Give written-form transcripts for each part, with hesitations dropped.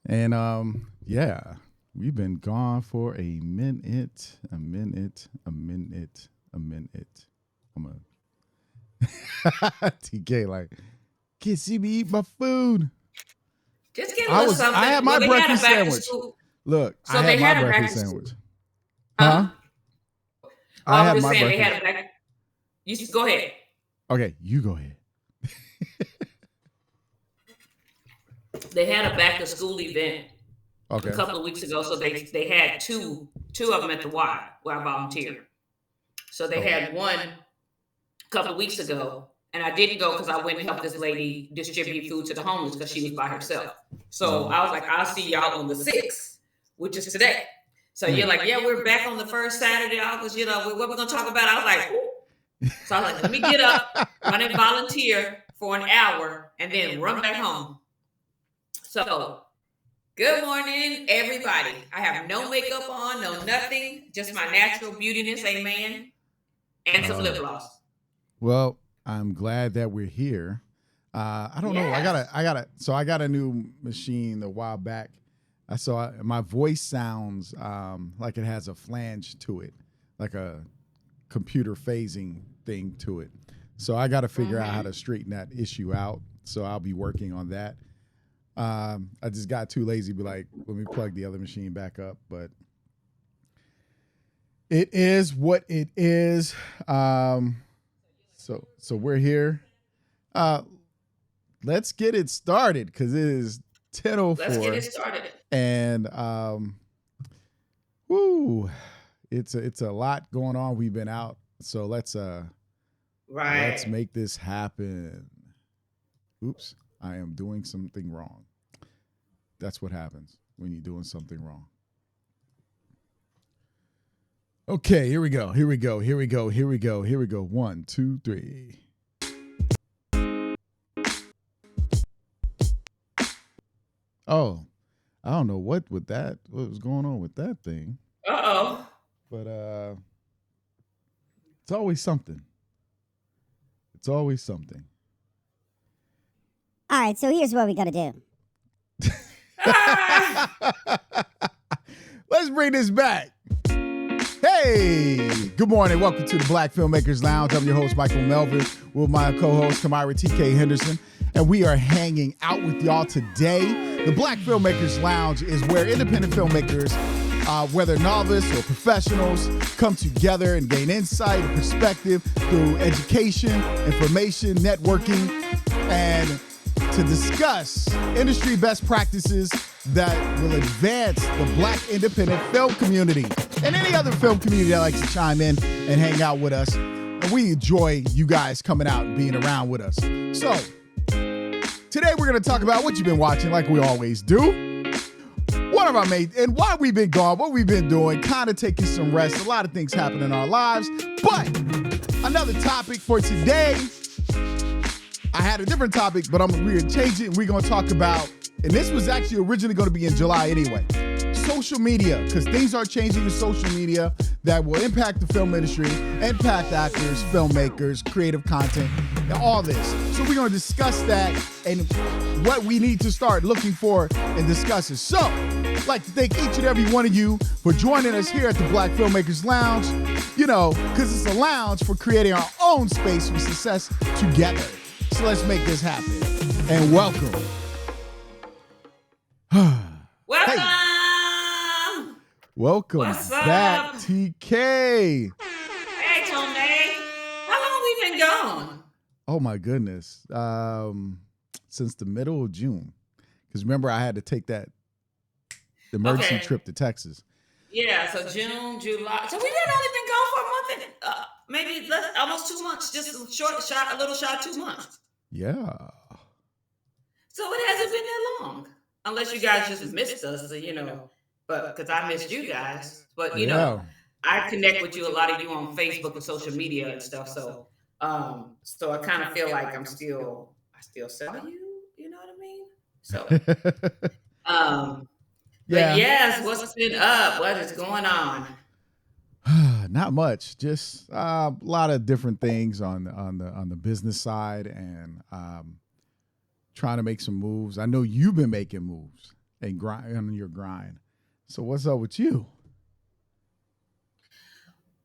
And yeah, we've been gone for a minute, a minute, a minute, a minute. I'm a TK like, can't see me eat my food. Just get a little something. I had my breakfast sandwich. Look, So I they had my had a back breakfast to sandwich. school. Huh? Well, I I'm had just my saying breakfast. they had a back. You go ahead. Okay, you go ahead. They had a back to school event a Okay. couple of weeks ago, so they had two of them at the Y where I volunteered. So they had one a couple of weeks ago, and I didn't go because I went and helped this lady distribute food to the homeless because she was by herself. So I was like, I'll see y'all on the 6th, which is today. So you're like, yeah, we're back on the first Saturday. I was, what we're gonna talk about? I was like, ooh. So I was like, let me get up, run and volunteer for an hour, and then run back home. So good morning, everybody. I have no makeup on, no nothing, just my natural beautiness, amen, and some lip gloss. Well, I'm glad that we're here. I don't know. I got a new machine a while back. My voice sounds like it has a flange to it, like a computer phasing thing to it. So I got to figure out how to straighten that issue out. So I'll be working on that. I just got too lazy to be like, let me plug the other machine back up. But it is what it is. So we're here. Let's get it started because it is 10:04. Let's get it started. And it's a lot going on. We've been out, so let's make this happen. Oops, I am doing something wrong. That's what happens when you're doing something wrong. Okay, here we go. 1, 2, 3. Oh, I don't know what was going on with that thing. But it's always something. All right, so here's what we got to do. Let's bring this back. Hey, good morning. Welcome to the Black Filmmakers Lounge. I'm your host, Michael Melvin, with my co-host, Kamira TK Henderson. And we are hanging out with y'all today. The Black Filmmakers Lounge is where independent filmmakers, whether novice or professionals, come together and gain insight and perspective through education, information, networking, and to discuss industry best practices that will advance the Black independent film community and any other film community that likes to chime in and hang out with us. And we enjoy you guys coming out and being around with us. So today we're going to talk about what you've been watching like we always do. One of our main, and why we've been gone, what we've been doing, kind of taking some rest. A lot of things happen in our lives. But another topic for today, I had a different topic, but we're going to change it and we're going to talk about, and this was actually originally going to be in July anyway, social media, because things are changing in social media that will impact the film industry, impact actors, filmmakers, creative content, and all this. So we're going to discuss that and what we need to start looking for and discussing. So I'd like to thank each and every one of you for joining us here at the Black Filmmakers Lounge, because it's a lounge for creating our own space for success together. So let's make this happen. And welcome. Welcome. Hey. Welcome What's back, up? TK. Hey, Tony. How long have we been gone? Oh my goodness. Since the middle of June. Because remember, I had to take that emergency trip to Texas. Yeah, so June, July. So we've only been gone for a month and maybe almost 2 months, just a little shot 2 months. Yeah. So it hasn't been that long. Unless you guys just missed us, but because I missed you guys. But, I connect with you, a lot of you on Facebook and social media and stuff. So I kind of feel like I still saw you, you know what I mean? So, yeah. But yes, what's been up? What is going on? Not much, just a lot of different things on the business side and trying to make some moves. I know you've been making moves. and grind on your grind. So what's up with you?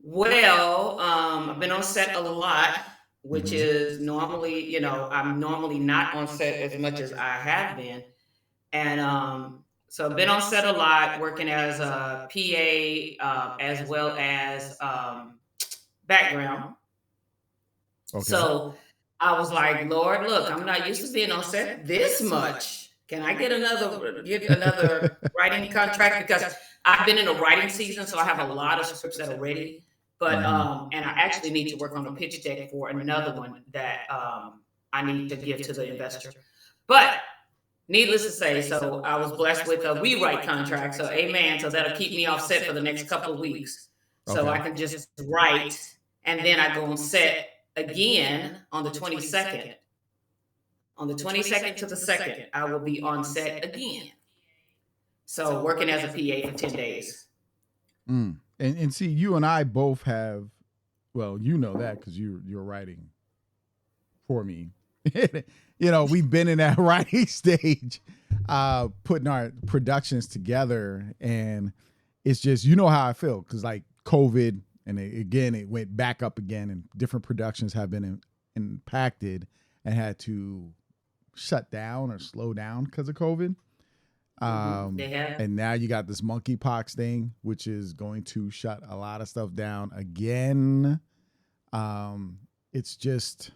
Well, I've been on set a lot, which Mhm. is normally, I'm normally not on set as much as I have been. And so I've been on set a lot, working as a PA, as well as background. Okay. So I was like, Lord, look, I'm not used to being on set this much. Can I get another writing contract? Because I've been in a writing season, so I have a lot of scripts that are ready. But and I actually need to work on a pitch deck for another one that I need to give to the investor. But needless to say, so I was blessed with a rewrite contract. So amen. So that'll keep me off set for the next couple of weeks. So I can just write, and then I go on set again on the 22nd. On the 22nd to the 2nd, I will be on set again. So working as a PA for 10 days. And see, you and I both have, well, you know that because you're writing for me. We've been in that writing stage, putting our productions together, and it's just, you know how I feel, because like COVID, and it went back up again, and different productions have been impacted and had to shut down or slow down because of COVID. And now you got this monkeypox thing, which is going to shut a lot of stuff down again. It's just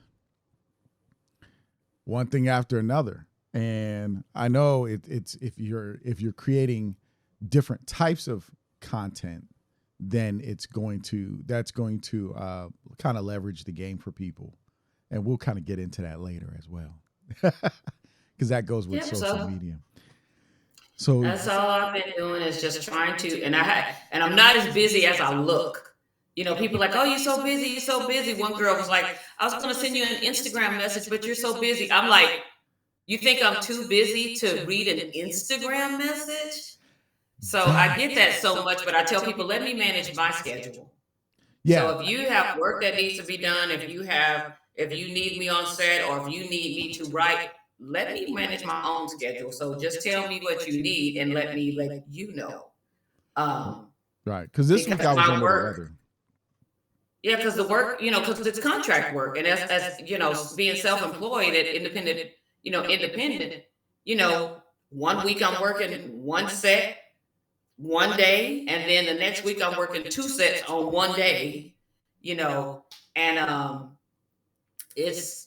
one thing after another. And I know it's if you're creating different types of content, then that's going to kind of leverage the game for people. And we'll kind of get into that later as well. Because that goes with social media. So that's all I've been doing is just trying to, and I'm not as busy as I look. People are like, oh, you're so busy, you're so busy. One girl was like, I was going to send you an Instagram message, but you're so busy. I'm like, you think I'm too busy to read an Instagram message? So I get that so much, but I tell people, let me manage my schedule. Yeah. So if you have work that needs to be done, if you need me on set, or if you need me to write, let me manage my own schedule. So just tell me what you need and let me let you know. Right, because this week I was under the weather. Yeah, because the work, because it's contract work, and as being self-employed and independent, one week I'm working one set one day, and then the next week I'm working two sets on one day, and it's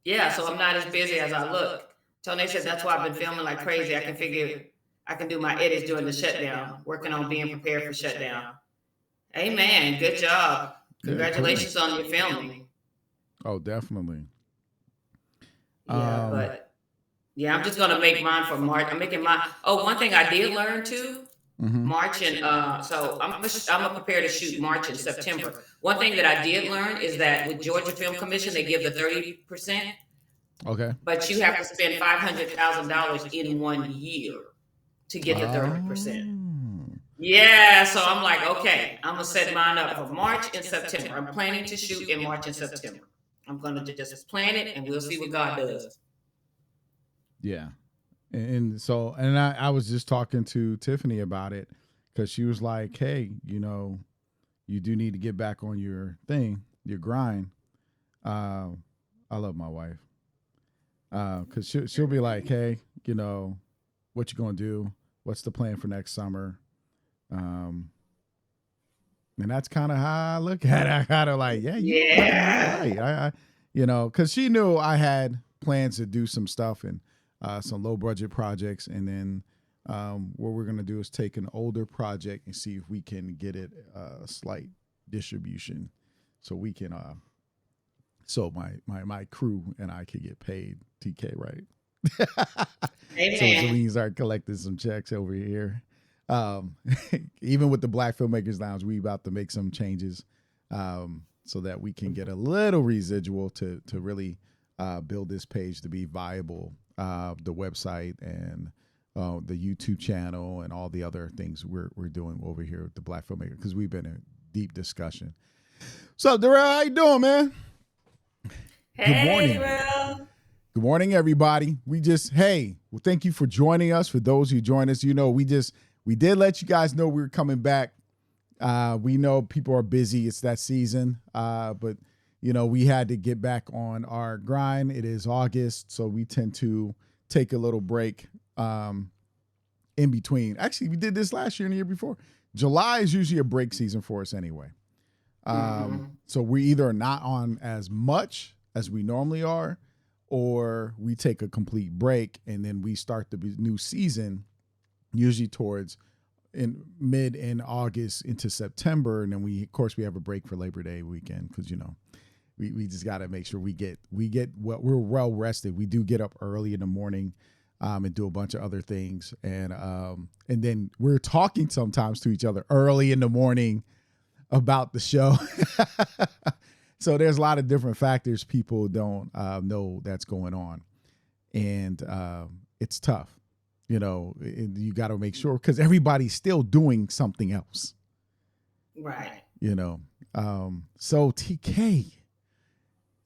so I'm not as busy as I look. Tony said that's why I've been filming like crazy. I can figure I can do my edits during the shutdown, working on being prepared for shutdown. Amen. Good job. Congratulations on your filming. Oh, definitely. I'm just gonna make mine for March. I'm making mine. Oh, one thing I did learn too. March and so I'm prepared to shoot March and September. One thing that I did learn is that with Georgia Film Commission, they give the 30%. Okay. But you have to spend $500,000 in 1 year to get the 30%. Yeah, so I'm like, okay, I'm gonna set mine up for March and September. I'm planning to shoot in March and September. I'm gonna just plan it, and we'll see what God does. Yeah. And so, and I was just talking to Tiffany about it, because she was like, hey, you do need to get back on your thing, your grind. I love my wife. Because she'll be like, hey, what you going to do? What's the plan for next summer? And that's kind of how I look at it. I kind of like, yeah. Right. Because she knew I had plans to do some stuff and some low budget projects, and then what we're gonna do is take an older project and see if we can get it a slight distribution, so we can so my crew and I could get paid. TK, right? Amen. So we can start collecting some checks over here. Even with the Black Filmmakers Lounge, we about to make some changes so that we can get a little residual to really build this page to be viable. The website and the YouTube channel and all the other things we're doing over here with the Black Filmmaker, because we've been in deep discussion. So, Darrell, how you doing, man? Hey, Darrell. Good morning, everybody. Well, thank you for joining us. For those who join us, we did let you guys know we were coming back. We know people are busy. It's that season. But we had to get back on our grind. It is August, so we tend to take a little break in between. Actually, we did this last year and the year before. July is usually a break season for us anyway. So we either not on as much as we normally are, or we take a complete break and then we start the new season usually towards in August into September. And then we have a break for Labor Day weekend because, we just got to make sure we get what we're well rested. We do get up early in the morning and do a bunch of other things. And then we're talking sometimes to each other early in the morning about the show. So there's a lot of different factors people don't know that's going on. And it's tough. You got to make sure because everybody's still doing something else. Right. So TK,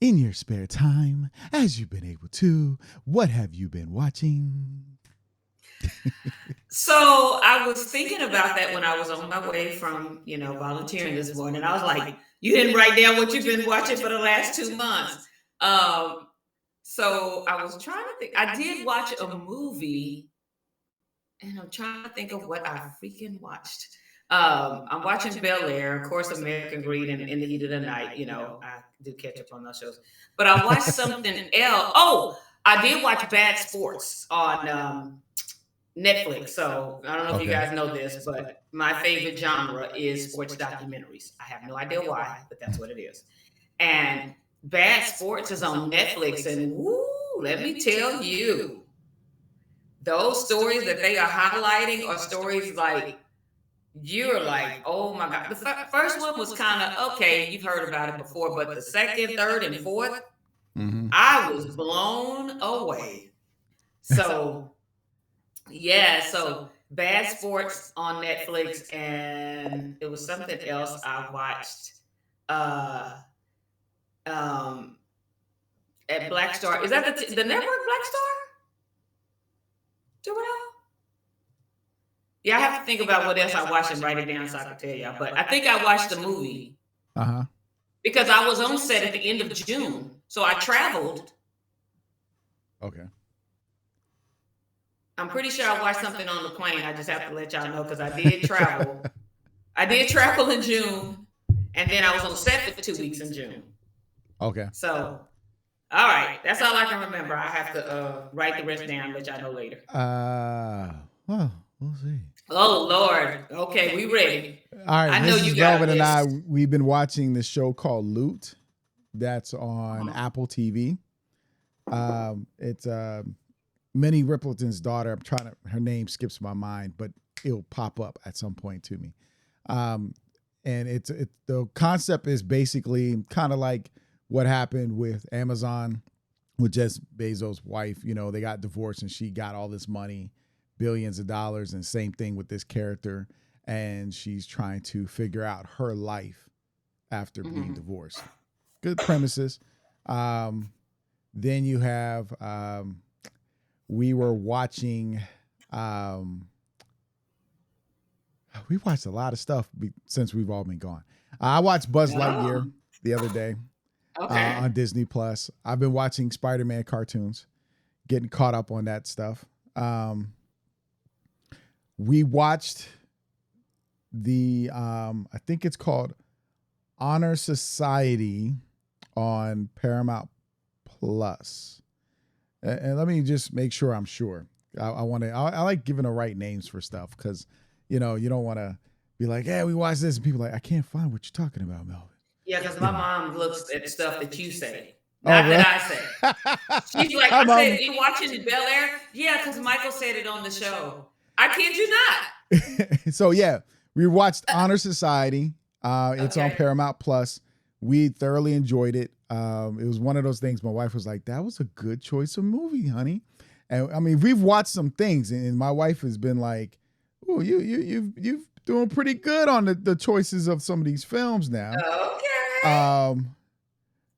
in your spare time, as you've been able to, what have you been watching? So I was thinking about that when I was on my way from, volunteering this morning. I was like, you didn't write down what you've been watching for the last 2 months. So I was trying to think. I did watch a movie, and I'm trying to think of what I freaking watched. I'm watching Bel Air, of course, American Greed, and In the Heat of the Night. I do catch up on those shows. But I watched something else. Oh, I did watch Bad Sports on Netflix. So I don't know if you guys know this, but my favorite genre is sports documentaries. I have no idea why, but that's what it is. And Bad Sports is on Netflix, and woo, let me tell you, those stories that they are highlighting are stories like you're like, oh my God. The first one was kind of okay, you've heard about it before, but the second, third, and fourth, I was blown away. So yeah, so Bad Sports on Netflix, and it was something else I watched at Black Star. Is that the network Black Star? Terrell? Yeah, I have to think about what else I watched and write it down so I can tell y'all. But I think I watched the movie. Because I was on set at the end of June. So I traveled. Okay. I'm pretty sure I watched something on the plane. I just have to let y'all know because I did travel. I did travel in June, and then I was on set for 2 weeks in June. Okay. So, all right. That's all I can remember. I have to write the rest down and let y'all know later. Well, we'll see. Oh, Lord. Okay, we ready. All right. I know you got Velvet and I, we've been watching this show called Loot. That's on Apple TV. It's Minnie Riperton's daughter. Her name skips my mind, but it'll pop up at some point to me. And the concept is basically kind of like what happened with Amazon with Jeff Bezos' wife. They got divorced and she got all this money, billions of dollars, and same thing with this character. And she's trying to figure out her life after being divorced. Good premises. Then you have, we were watching, we watched a lot of stuff since we've all been gone. I watched Buzz Lightyear the other day on Disney Plus. I've been watching Spider-Man cartoons, getting caught up on that stuff. We watched I think it's called Honor Society on Paramount Plus. And let me just make sure I'm sure. I like giving the right names for stuff because, you don't want to be like, hey, we watched this. And people are like, I can't find what you're talking about, Melvin. Yeah, because my mom looks at stuff that you say. Not that I say. She's like, I said, you watching Bel Air? Yeah, because Michael said it on the show. I kid you not. So, yeah, we watched Honor Society. It's on Paramount Plus. We thoroughly enjoyed it. It was one of those things. My wife was like, that was a good choice of movie, honey. And I mean, we've watched some things, and my wife has been like, oh, you've doing pretty good on the choices of some of these films now. Okay.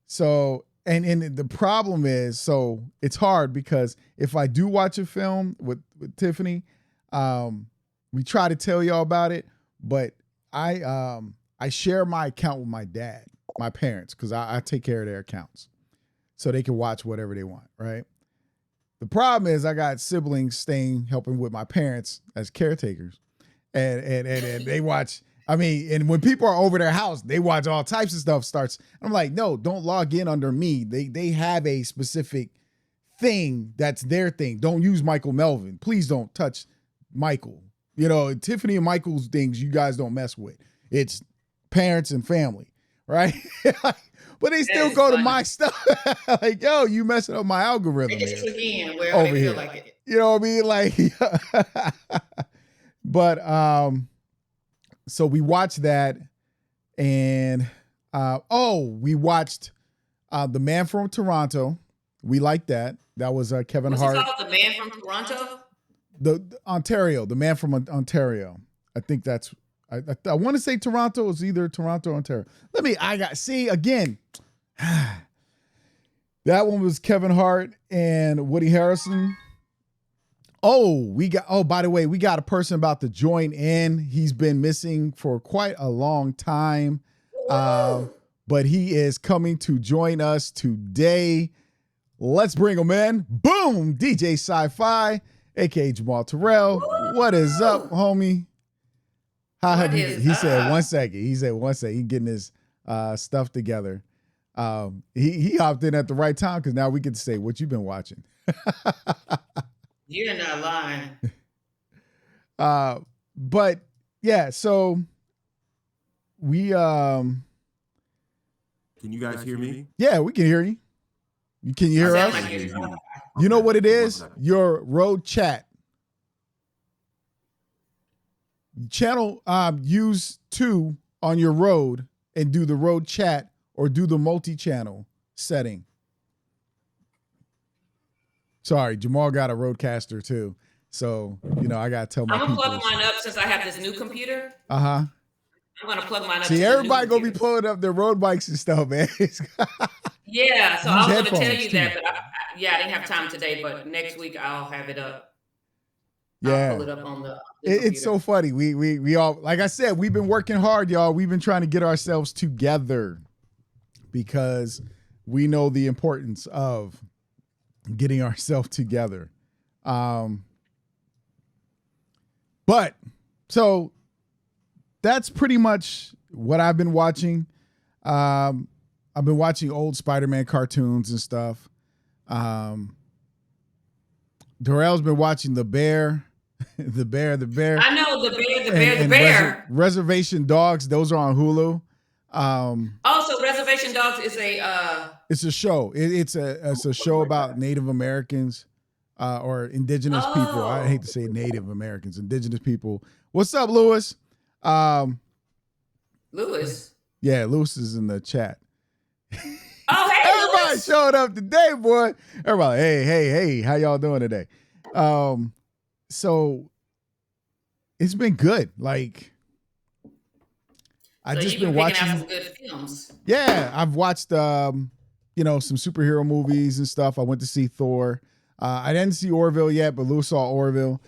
So And the problem is, so it's hard because if I do watch a film with Tiffany, we try to tell y'all about it, but I share my account with my dad, my parents, because I take care of their accounts so they can watch whatever they want, right? The problem is I got siblings helping with my parents as caretakers, and they watch. I mean, and when people are over their house, they watch all types of stuff. I'm like, no, don't log in under me. They have a specific thing that's their thing. Don't use Michael Melvin. Please don't touch Michael. You know, Tiffany and Michael's things you guys don't mess with. It's parents and family, right? But they still go to my stuff. Like, yo, you messing up my algorithm They just again wherever over they here. feel like it. You know what I mean? Like, but so we watched that, and we watched The Man from Toronto. We liked that. That was Kevin Hart. What's it called? The Man from Toronto? The Ontario, The Man from Ontario. I think that's. I want to say Toronto. It's either Toronto or Ontario. Again. That one was Kevin Hart and Woody Harrelson. By the way, we got a person about to join in. He's been missing for quite a long time. But he is coming to join us today. Let's bring him in. Boom! DJ Sci-Fi, aka Jamal Terrell. What is up, homie? How have you? He said 1 second. He said 1 second. He's getting his stuff together. He hopped in at the right time because now we get to say what you've been watching. You're not lying. But yeah, so we Can you guys hear me? Yeah, we can hear you. Can you hear us? You know what it is? Your road chat. Channel use 2 on your road and do the road chat or do the multi-channel setting. Sorry, Jamal got a Roadcaster too. So, I got to tell my people. I'm going to plug mine up since I have this new computer. Uh-huh. I'm going to plug mine up. See, everybody going to be pulling up their road bikes and stuff, man. Yeah, so I was going to tell you that, but I didn't have time today, but next week I'll have it up. Yeah. I'll pull it up on the It's so funny. We all, like I said, we've been working hard, y'all. We've been trying to get ourselves together because we know the importance of getting ourselves together. But so that's pretty much what I've been watching. I've been watching old Spider-Man cartoons and stuff. Darrell's been watching The Bear. The Bear. I know the Bear. Reservation Dogs. Those are on Hulu. Also, Reservation Dogs is it's a show. It's a show about Native Americans or indigenous people. I hate to say Native Americans, indigenous people. What's up, Lewis? Lewis. Yeah, Lewis is in the chat. Oh, hey, everybody Lewis. showed up today, boy. Everybody, hey, how y'all doing today? So it's been good. Like I just been watching out some good films. Yeah, I've watched some superhero movies and stuff. I went to see Thor. I didn't see Orville yet, but Lewis saw Orville.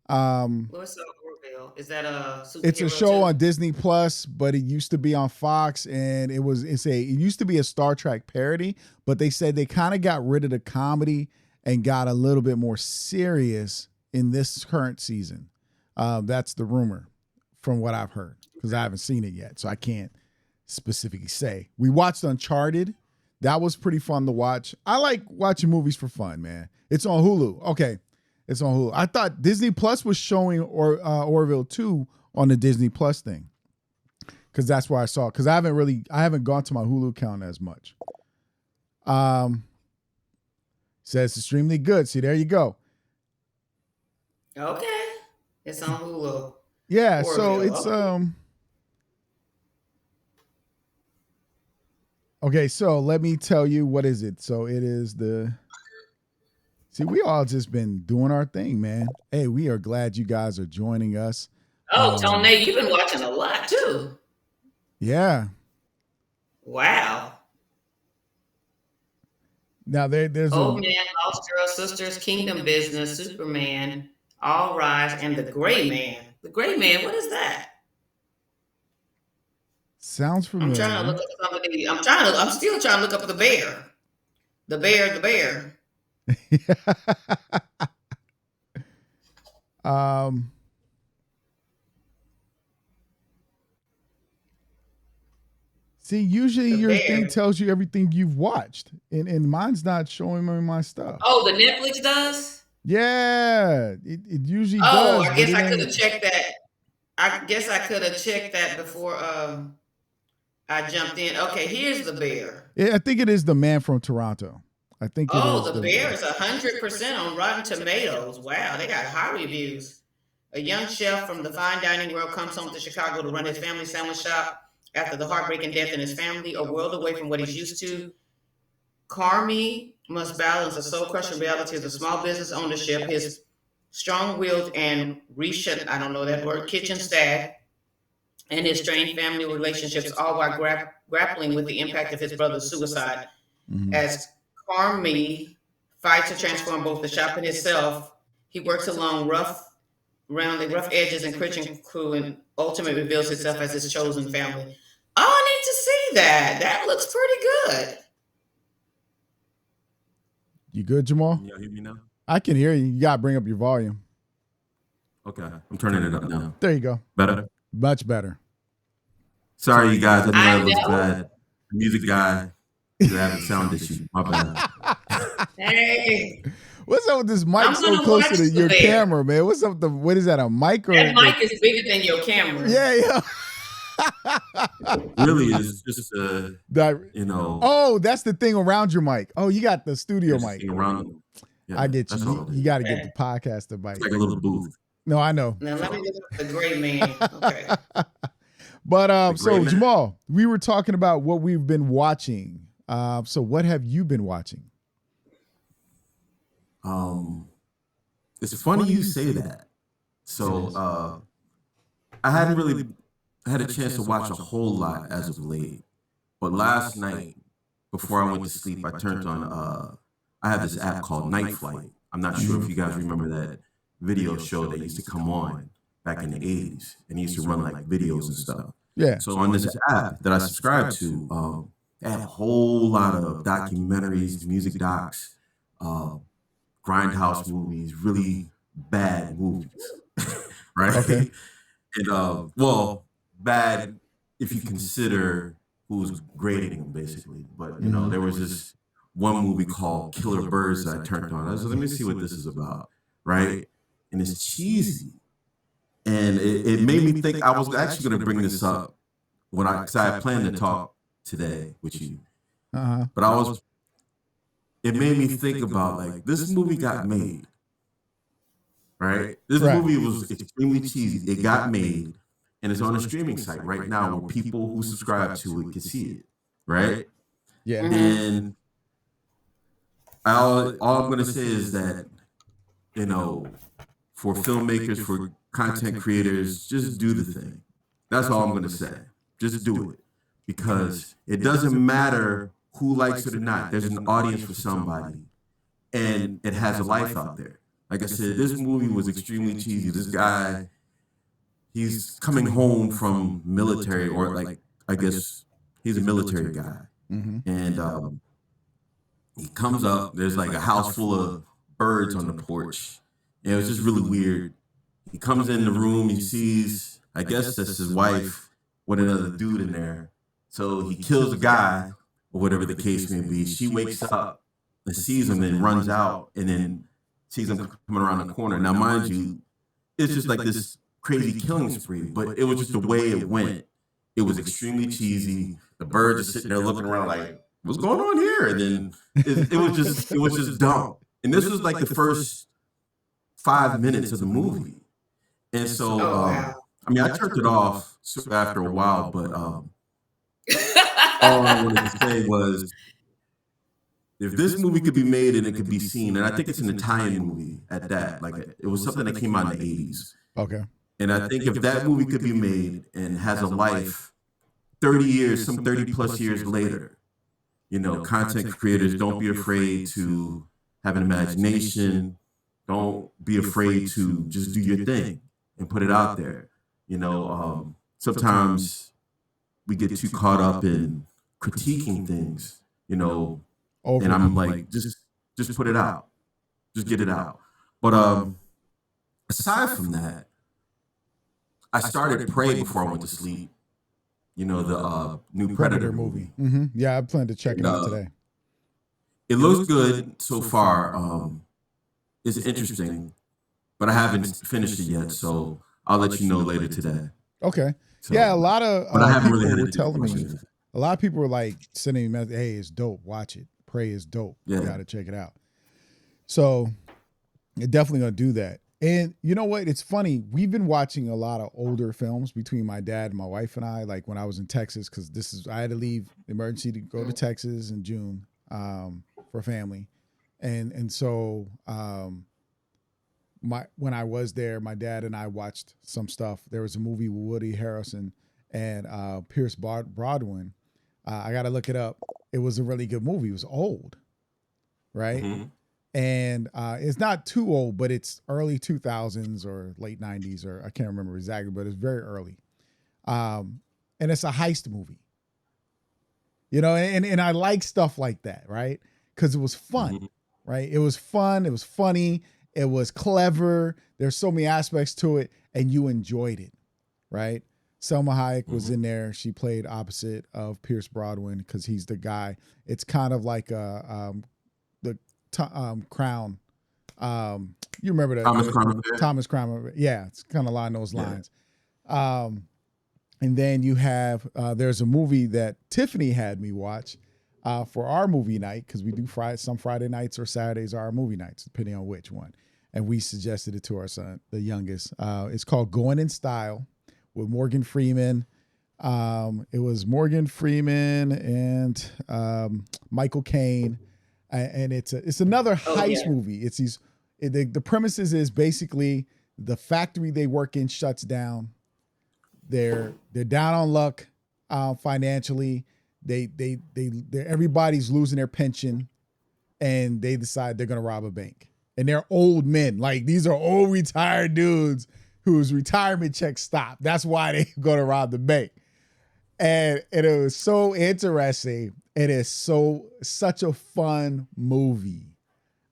Lewis saw Orville. Is that a superhero? It's a show on Disney Plus, but it used to be on Fox, and it used to be a Star Trek parody, but they said they kind of got rid of the comedy and got a little bit more serious in this current season. That's the rumor from what I've heard, because I haven't seen it yet, so I can't specifically say. We watched Uncharted. That was pretty fun to watch. I like watching movies for fun, man. It's on Hulu. Okay, it's on Hulu. I thought Disney Plus was showing Orville 2 on the Disney Plus thing, because that's where I saw it. Because I haven't gone to my Hulu account as much. Says extremely good. See, there you go. Okay, it's on Hulu. Yeah, Orville. so it's okay, so let me tell you, what is it? So it is see, we all just been doing our thing, man. Hey, we are glad you guys are joining us. Oh, Tony, you've been watching a lot too. Yeah. Wow. Now there's Old a Man, Lost Girl, Sisters, Kingdom Business, Superman, All Rise, and The Gray Man. The Gray Man, what is that? sounds I'm trying to familiar. look up somebody. I'm still trying to look up the bear. The bear, the bear. um. See, usually The your thing bear. tells you everything you've watched, and mine's not showing me my stuff. Oh, the Netflix does? Yeah, it usually Oh, does, I but guess it I could have ain't. checked that. I guess I could have checked that before I jumped in. Okay, here's the bear. I think it is the Man from Toronto. I think it is Oh, the bear is 100% on Rotten Tomatoes. Wow, they got high reviews. A young chef from the fine dining world comes home to Chicago to run his family sandwich shop after the heartbreaking death in his family, a world away from what he's used to. Carmi must balance the soul-crushing realities of small business ownership, his strong-willed and I don't know that word, kitchen staff, and his strained family relationships, all while grappling with the impact of his brother's suicide. Mhm. As Carmi fights to transform both the shop and himself, he works along around the rough edges and kitchen crew, and ultimately reveals himself as his chosen family. Oh, I need to see that. That looks pretty good. You good, Jamal? Can y'all hear me now? I can hear you. You gotta bring up your volume. Okay, I'm turning it up now. There you go. Better? Much better. Sorry, you guys. I know I that looks know. bad. The music guy, you're having sound issues. My bad. Hey, What's up with this mic I'm so gonna close watch to the your bear. camera, man? What's up? What is that? A mic or? That mic is bigger than your camera. Yeah. Really, it's just That- Oh, that's the thing around your mic. Oh, you got the studio just mic. thing around. Yeah, I get that's you. all it You is. got to get the podcaster mic. It's like a little booth. No, I know. Now let me look up the Gray Man. Okay. But The so Gray Man. Jamal, we were talking about what we've been watching. So what have you been watching? It's funny you say that. So I hadn't really had a chance to watch a whole lot as of late. But last night, before I went to sleep, I turned on I have this app called Night Flight. I'm not sure if you guys remember that video show that used to come on back in the 80s, and it used to run like videos and stuff. Yeah. So on this app that I subscribe to, they have a whole lot of documentaries, music docs, grindhouse movies, really bad movies, right? Okay. And well, bad if you consider who's grading them, basically. But you know, there was this one movie called Killer Birds that I turned on. I was like, let me see what this is about, right? And it's cheesy, and it made me think. I was actually going to bring this up because I had planned to talk today with you, but it made me think about, like, this movie got made, right? This movie was extremely cheesy. It got made, and it's on a streaming site right now where people who subscribe to it can see it, right? Yeah. And all I'm going to say is that, you know, for filmmakers, for content creators, just do the thing. That's all I'm going to say. Just do it. Because it doesn't matter who likes it or not. There's an audience for somebody. And it has a life out there. Like I said, this movie was extremely cheesy. This guy, he's coming home from military, or like, I guess he's a military guy. And he comes up, there's like a house full of birds on the porch. And it was just really weird. He comes in the room, he sees, I guess that's his wife with another dude in there. So he kills the guy, or whatever the case may be. She wakes up and sees him and runs out, and then sees him coming around the corner. Now, mind you, it's just like this crazy killing spree, but it was just the way it went. It was extremely cheesy. The birds are sitting there looking around like, what's going on here? And then it was just dumb. And this was like the first 5 minutes of the movie. And so, I mean, I turned it off after a while, but all I wanted to say was, if this movie could be made and it could be seen, and I think it's an Italian movie at that, like it was something that came out in the 80s. Okay. And I think if that movie could be made and has a life 30 years, some 30 plus years later, content creators, don't be afraid to have an imagination. Don't be afraid to just do your thing and put it out there. Sometimes we get too caught up in critiquing things, and I'm like, just put it out, just get it out. But aside from that, I started Prey before I went to sleep. The new Predator movie. Mm-hmm. Yeah, I plan to check it out today. It looks good so far. It's interesting, but I haven't finished it yet, so I'll let you know later today. Okay. So, yeah, a lot of but I haven't people really were telling me. A lot of people were like sending me messages, "Hey, it's dope. Watch it. Prey is dope. Yeah. You got to check it out." So, you're definitely gonna do that. And you know what? It's funny. We've been watching a lot of older films between my dad and my wife and I. Like when I was in Texas, because I had to leave emergency to go to Texas in June for family, and so when I was there, my dad and I watched some stuff. There was a movie with Woody Harrelson and Pierce Brosnan. I got to look it up. It was a really good movie. It was old, right? Mm-hmm. And it's not too old, but it's early 2000s or late 90s, or I can't remember exactly, but it's very early. And it's a heist movie. And I like stuff like that, right? Because it was fun, mm-hmm. right? It was fun. It was funny. It was clever. There's so many aspects to it, and you enjoyed it, right? Selma Hayek was in there. She played opposite of Pierce Brosnan because he's the guy. It's kind of like the Crown. You remember that? Thomas Crown. Yeah, it's kind of along those lines. Yeah. And then you have, there's a movie that Tiffany had me watch for our movie night, because we do some Friday nights or Saturdays are our movie nights, depending on which one. And we suggested it to our son, the youngest. It's called Going in Style with Morgan Freeman. It was Morgan Freeman and Michael Caine. And it's another heist movie. It's the premises is basically the factory they work in shuts down. They're down on luck financially. Everybody's losing their pension, and they decide they're gonna rob a bank. And they're old men. Like, these are old retired dudes whose retirement checks stop. That's why they go to rob the bank. And it was so interesting. It is such a fun movie.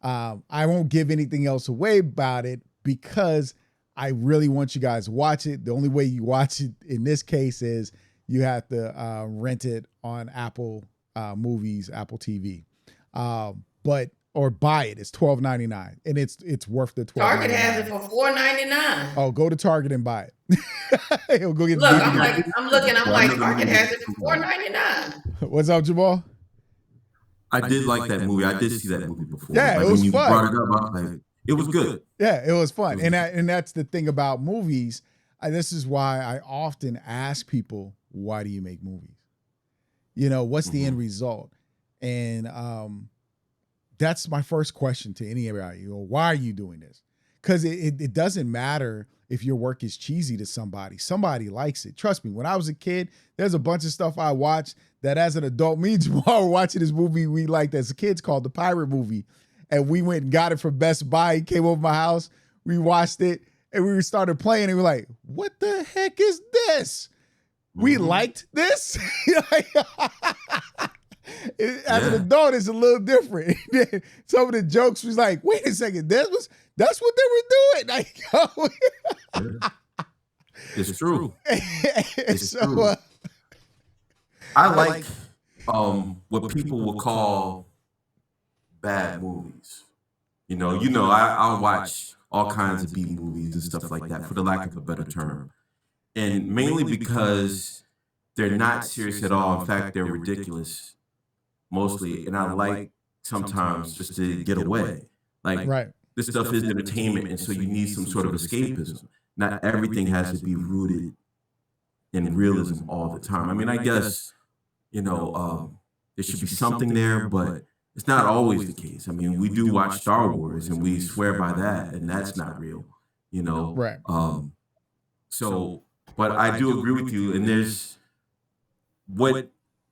I won't give anything else away about it because I really want you guys to watch it. The only way you watch it in this case is you have to rent it on Apple Movies, Apple TV, or buy it. It's $12.99, and it's worth the $12.99. Target has it for $4.99. Oh, go to Target and buy it. He'll go get. Look, I'm looking. I'm like, Target has it for $4.99. What's up, Jamal? I did like that movie. I did see that movie before. Yeah, it was fun. Brought it up, it was good. Yeah, it was fun. And that's the thing about movies. This is why I often ask people, why do you make movies? What's the end result? And that's my first question to anybody. Why are you doing this? Because it doesn't matter if your work is cheesy to somebody. Somebody likes it. Trust me, when I was a kid, there's a bunch of stuff I watched that as an adult, me and Jamal were watching this movie we liked as kids called The Pirate Movie. And we went and got it from Best Buy. He came over my house. We watched it. And we started playing. And we were like, what the heck is this? We liked this? As an adult, it's a little different. Some of the jokes was like, wait a second, that's what they were doing. It's true. It's true. I like what people will call bad movies. I'll watch all kinds of B movies and stuff like that, for the lack of a better term. And mainly because they're not serious at all. In fact, they're ridiculous mostly. And I like sometimes just to get away. Like, right. This stuff is entertainment, and so you need some sort of escapism. Not everything has to be rooted in realism all the time. I mean, I guess, there should be something there, but it's not always the case. I mean, we do watch Star Wars, and we swear by that, and that's not real, Right. But I do agree with you, and there's what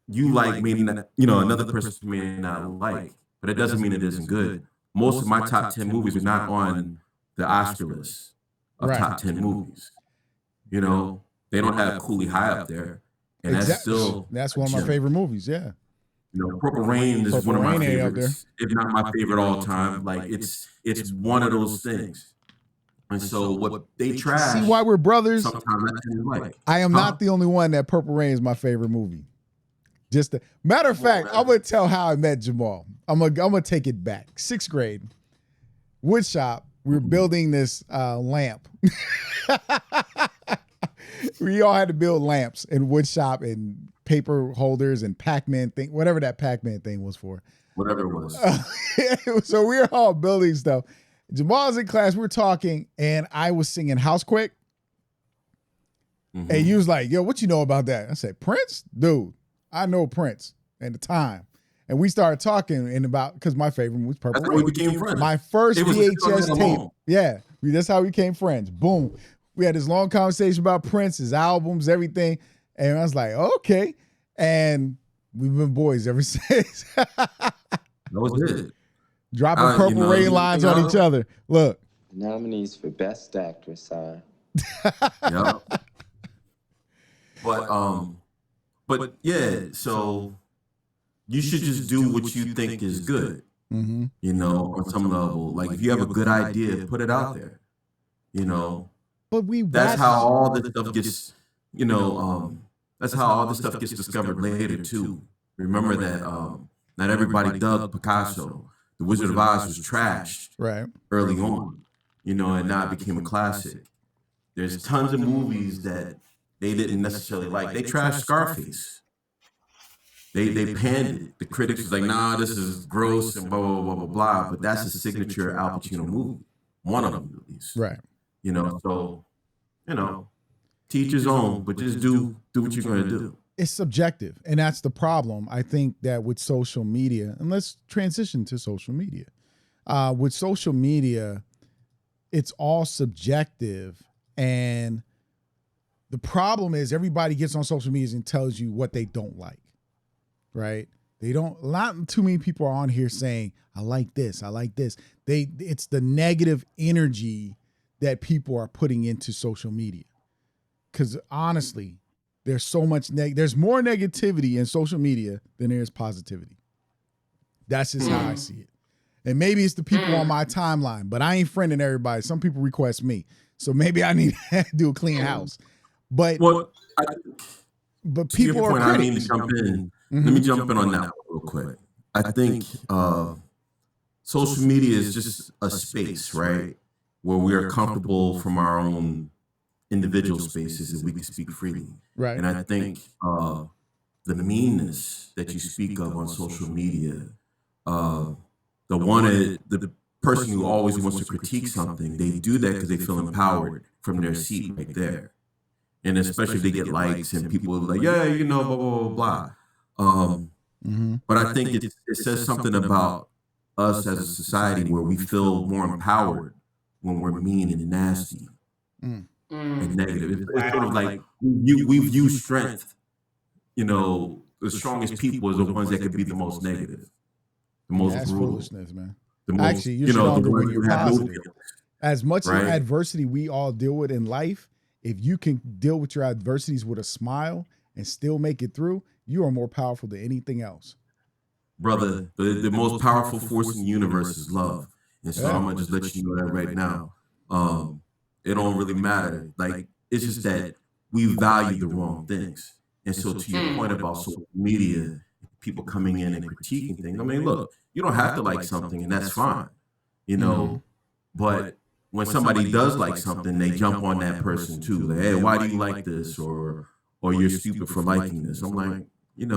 you like may not, another person may not like, but it doesn't mean it isn't good. Most of my top 10 movies are not on the Oscar list of top 10 movies. They don't have Cooley High up there, and that's one of my favorite movies. Yeah. Purple Rain is one of my favorites, if not my favorite all time. Like it's one of those things. And so what they trash. See why we're brothers? Sometimes I am not the only one that Purple Rain is my favorite movie. Matter of fact, I'm gonna tell how I met Jamal. I'm gonna take it back. 6th grade, wood shop. We were building this lamp. We all had to build lamps in wood shop and paper holders and Pac-Man thing, whatever that Pac-Man thing was for. Whatever it was. So we were all building stuff. Jamal's in class. We were talking, and I was singing Housequake. Mm-hmm. And you was like, yo, what you know about that? I said, Prince? Dude, I know Prince at the time. And we started talking because my favorite was Purple Rain. That's how we became friends. My first VHS tape. Yeah, that's how we became friends. Boom. We had this long conversation about Prince, his albums, everything. And I was like, okay. And we've been boys ever since. That was it. Dropping Purple Rain lines on each other. Look. Nominees for Best Actress are. Yeah. But yeah, so you should just do what you think is good. Mm-hmm. On some level. Like if you have a good idea, put it out there. But that's how all this stuff gets, that's how all this stuff gets discovered later too. Remember that not everybody dug Picasso. The Wizard of Oz was trashed early on, and now it became a classic. There's tons of movies that they didn't necessarily like. They trashed Scarface. They panned it. The critics was like, nah, this is gross and blah, blah, blah, blah, blah. But that's a signature Al Pacino movie. One of them, at least. Right. So, teach his own, but just do what you're going to do. It's subjective. And that's the problem. I think that with social media, and let's transition to social media. With social media, it's all subjective. And the problem is everybody gets on social media and tells you what they don't like, right? Not too many people are on here saying, I like this, I like this. It's the negative energy that people are putting into social media. Because honestly, there's so much there's more negativity in social media than there is positivity. That's just how I see it. And maybe it's the people on my timeline, but I ain't friending everybody. Some people request me. So maybe I need to do a clean house. But people are critics. I need to jump in. Mm-hmm. Let me jump in on that real quick. I think social media is just a space, right? Where we are comfortable from our own individual spaces and we can speak freely. Right. And I think the meanness that you speak of on social media, the person who always wants to critique something, they do that because they feel empowered from their seat right there. And especially if they get likes and people are like, yeah, blah, blah, blah, blah. But I think it says something about us as a society where we feel more empowered when we're mean and nasty and negative. It's sort of like we view strength, the strongest people as the ones that could be the most negative, the most that's brutal. Foolishness, man. The most, actually, you're stronger when you're positive. No, as much adversity we all deal with in life, if you can deal with your adversities with a smile and still make it through, you are more powerful than anything else. Brother, the most powerful force in the universe is love. And so I'm going to just let you know that right now. It don't really matter. Like, it's just that we value the wrong things. And so to your point about social media, people coming in and critiquing things, I mean, look, you don't have to like something and that's fine, but when somebody does like something, they jump on that person too. Like, hey, why do you like this? Or you're stupid for liking this. I'm like, it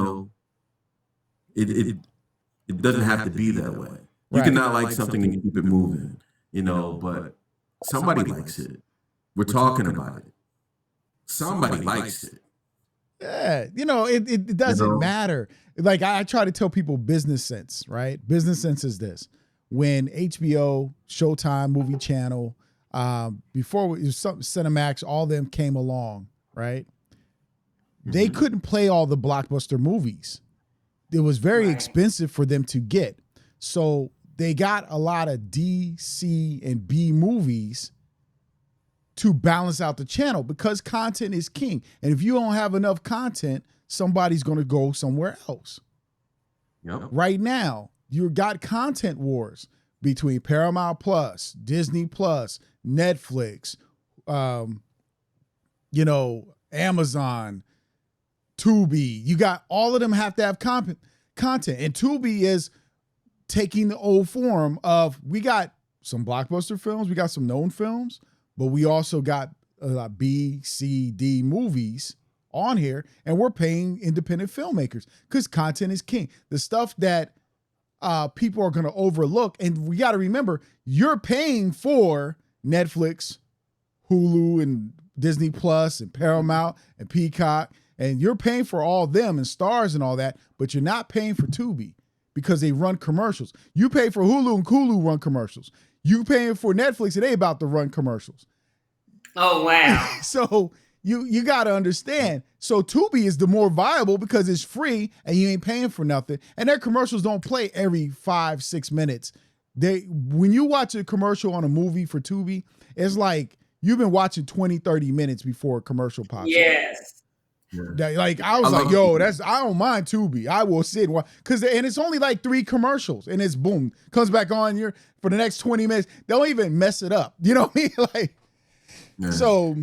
doesn't have to be that way. You can not like something and keep it moving, but somebody likes it. We're talking about it. Somebody likes it. Yeah, it doesn't matter. Like I try to tell people business sense, right? Business sense is this. When HBO, Showtime, Movie Channel, before it was Cinemax, all of them came along, right? they couldn't play all the blockbuster movies. It was very expensive for them to get. So they got a lot of D, C, and B movies to balance out the channel because content is king. And if you don't have enough content, somebody's going to go somewhere else. Yep. Right now, you got content wars between Paramount Plus, Disney Plus, Netflix, Amazon, Tubi. You got all of them have to have content. And Tubi is taking the old form of, we got some blockbuster films, we got some known films, but we also got B, C, D movies on here, and we're paying independent filmmakers because content is king. The stuff that people are going to overlook, and we got to remember, you're paying for Netflix, Hulu, and Disney Plus, and Paramount, and Peacock, and you're paying for all them and Stars and all that, but you're not paying for Tubi because they run commercials. You pay for Hulu, and Hulu run commercials. You paying for Netflix, and they about to run commercials. Oh, wow. So you got to understand. So Tubi is the more viable because it's free and you ain't paying for nothing. And their commercials don't play every 5-6 minutes. When you watch a commercial on a movie for Tubi, it's like you've been watching 20-30 minutes before a commercial pops up. Yes. Like I was like, yo, I don't mind Tubi. I will sit and watch and it's only like 3 commercials and it's boom, comes back on here for the next 20 minutes. They don't even mess it up. You know what I mean? Like, so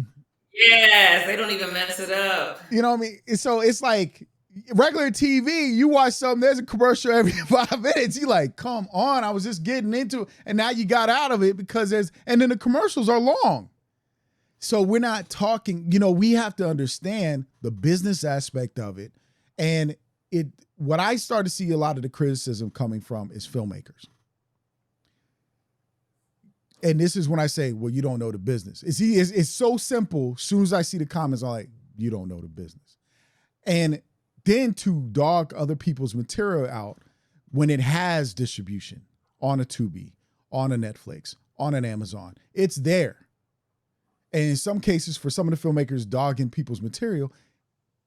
yes, they don't even mess it up. You know what I mean? So it's like regular TV, you watch something, there's a commercial every 5 minutes. You like, come on, I was just getting into it. And now you got out of it because and then the commercials are long. So we're not talking, we have to understand the business aspect of it. And what I start to see a lot of the criticism coming from is filmmakers. And this is when I say, well, you don't know the business. It's so simple. As soon as I see the comments, I'm like, you don't know the business. And then to dog other people's material out when it has distribution on a Tubi, on a Netflix, on an Amazon, it's there. And in some cases, for some of the filmmakers dogging people's material,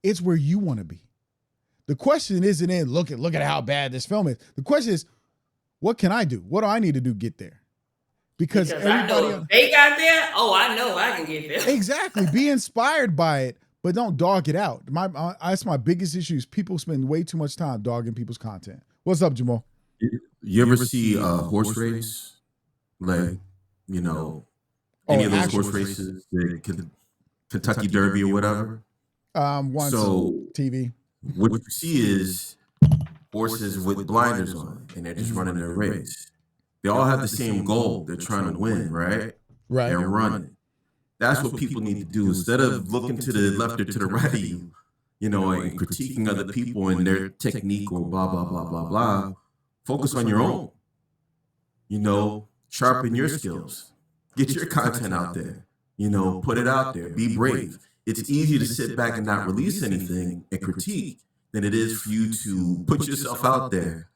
it's where you want to be. The question isn't look at how bad this film is. The question is, what can I do? What do I need to do to get there? Because I know they got there. Oh, I know I can get there. Exactly. Be inspired by it, but don't dog it out. That's my biggest issue is people spend way too much time dogging people's content. What's up, Jamal? You ever see a horse race? Like, any of those horse races, the Kentucky Derby or whatever? Once TV. What you see is horses with blinders on, and they're just running their race. They all have the same goal. They're trying to win, right? Right. They're running. That's what people need to do. Instead of looking to the left or to the right of you, and critiquing other people and their technique or blah, blah, blah, blah, blah, focus on your own. Sharpen your skills. Get your content out there. Put it out there. Be brave. It's easier to sit back and not release anything and critique than it is for you to put yourself out there,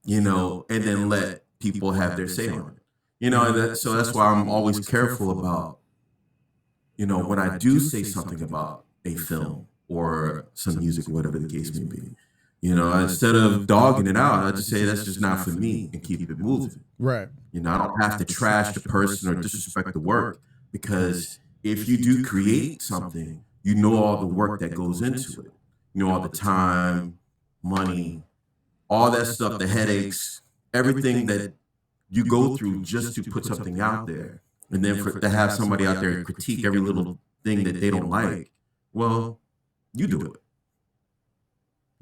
and then let people have their say on it. So that's why I'm always careful about, when I do say something about a film or some music or whatever the case may be, instead of dogging it out, I just say that's just not for me and keep it moving. Right. I don't have to trash the person or disrespect the work, because if you do create something, all the work that goes into it, all the time, money, all that stuff, the headaches, everything that you go through just to put something out there. And then to have somebody out there critique every little thing that they don't like, well, you do it.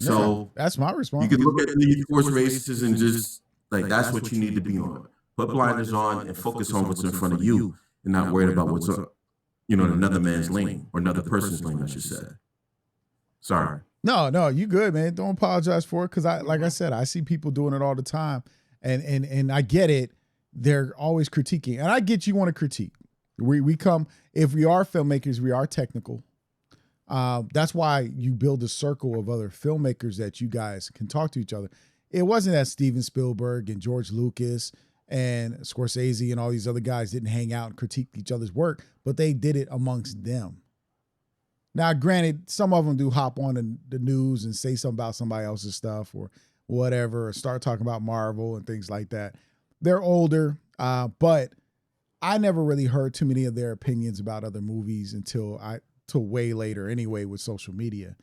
So that's my response. You can look at these horse races and just that's what you need to be on. Put blinders on and focus on what's in front of you and not worried about what's in another man's lane or another person's lane, I should say. Sorry. No, you good, man. Don't apologize for it. Cause like I said, I see people doing it all the time and I get it. They're always critiquing, and I get you want to critique. We come, if we are filmmakers, we are technical. That's why you build a circle of other filmmakers that you guys can talk to each other. It wasn't that Steven Spielberg and George Lucas and Scorsese and all these other guys didn't hang out and critique each other's work, but they did it amongst them. Now, granted, some of them do hop on the news and say something about somebody else's stuff or whatever, or start talking about Marvel and things like that. They're older, but I never really heard too many of their opinions about other movies until way later anyway with social media.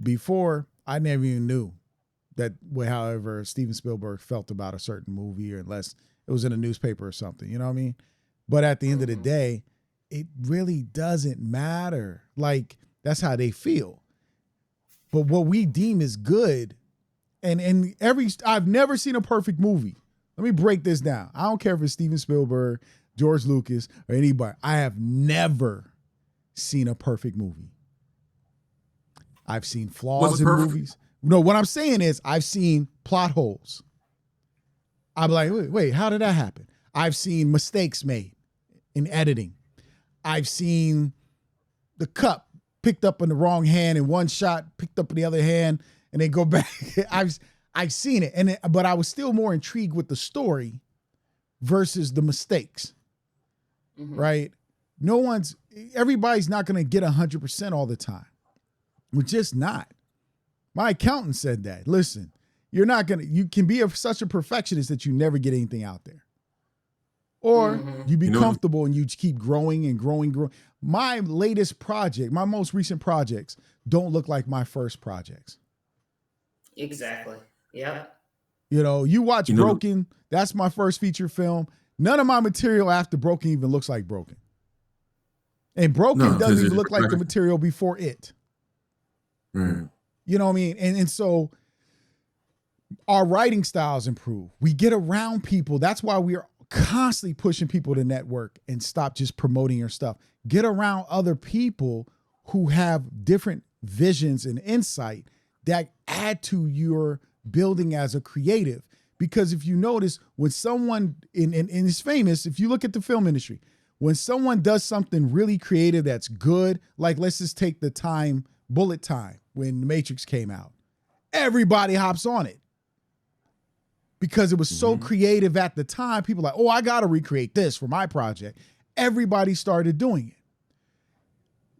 Before, I never even knew that however Steven Spielberg felt about a certain movie, or unless it was in a newspaper or something, you know what I mean? But at the end of the day, it really doesn't matter. Like, that's how they feel. But what we deem is good, and I've never seen a perfect movie. Let me break this down. I don't care if it's Steven Spielberg, George Lucas, or anybody. I have never seen a perfect movie. I've seen flaws in movies. No, what I'm saying is I've seen plot holes. I'm like, wait, how did that happen? I've seen mistakes made in editing. I've seen the cup picked up in the wrong hand in one shot, picked up in the other hand, and they go back. I've seen it, but I was still more intrigued with the story versus the mistakes, right? Everybody's not going to get 100% all the time. We're just not. My accountant said that. Listen, you can be such a perfectionist that you never get anything out there. Or you be comfortable and you keep growing and growing. My latest project, my most recent projects don't look like my first projects. Exactly. Yep. You watch Broken. That's my first feature film. None of my material after Broken even looks like Broken. And Broken doesn't even look like the material before it. Mm. You know what I mean? And so our writing styles improve. We get around people. That's why we are constantly pushing people to network and stop just promoting your stuff. Get around other people who have different visions and insight that add to your building as a creative. Because if you notice, when someone, and it's famous, if you look at the film industry, when someone does something really creative that's good, like let's just take the bullet time when The Matrix came out, everybody hops on it. Because it was so creative at the time, people were like, oh, I got to recreate this for my project. Everybody started doing it.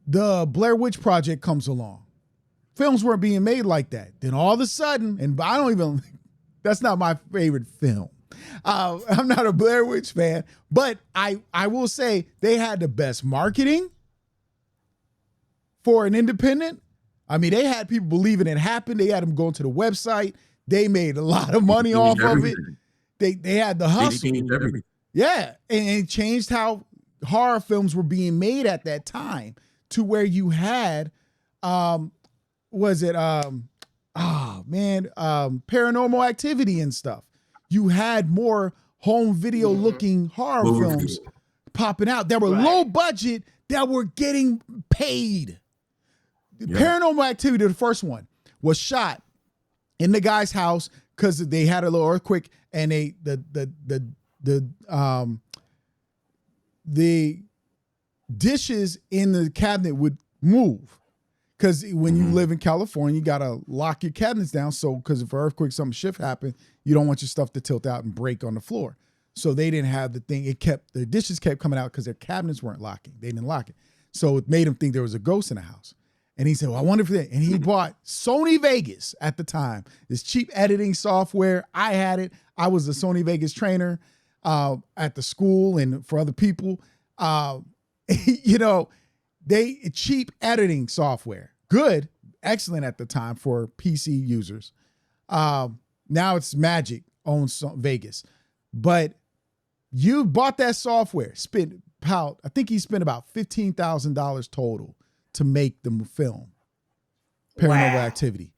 The Blair Witch Project comes along. Films weren't being made like that. Then all of a sudden, and that's not my favorite film. I'm not a Blair Witch fan, but I will say they had the best marketing for an independent. I mean, they had people believing it happened. They had them going to the website. They made a lot of money off of it. They had the hustle. Yeah. And it changed how horror films were being made at that time to where you had, Paranormal Activity and stuff. You had more home video looking horror films popping out that were low budget that were getting paid. Yeah. Paranormal Activity, the first one, was shot in the guy's house because they had a little earthquake, and the dishes in the cabinet would move. Because when you live in California, you got to lock your cabinets down. So, because if an earthquake, some shift happened, you don't want your stuff to tilt out and break on the floor. So they didn't have the thing. The dishes kept coming out because their cabinets weren't locking. They didn't lock it. So it made him think there was a ghost in the house. And he said, well, I wonder if that. And he bought Sony Vegas at the time, this cheap editing software. I had it. I was a Sony Vegas trainer at the school and for other people. Cheap editing software. Good, excellent at the time for PC users. Now it's Magic owns Vegas. But you bought that software, I think he spent about $15,000 total to make the film Paranormal Activity.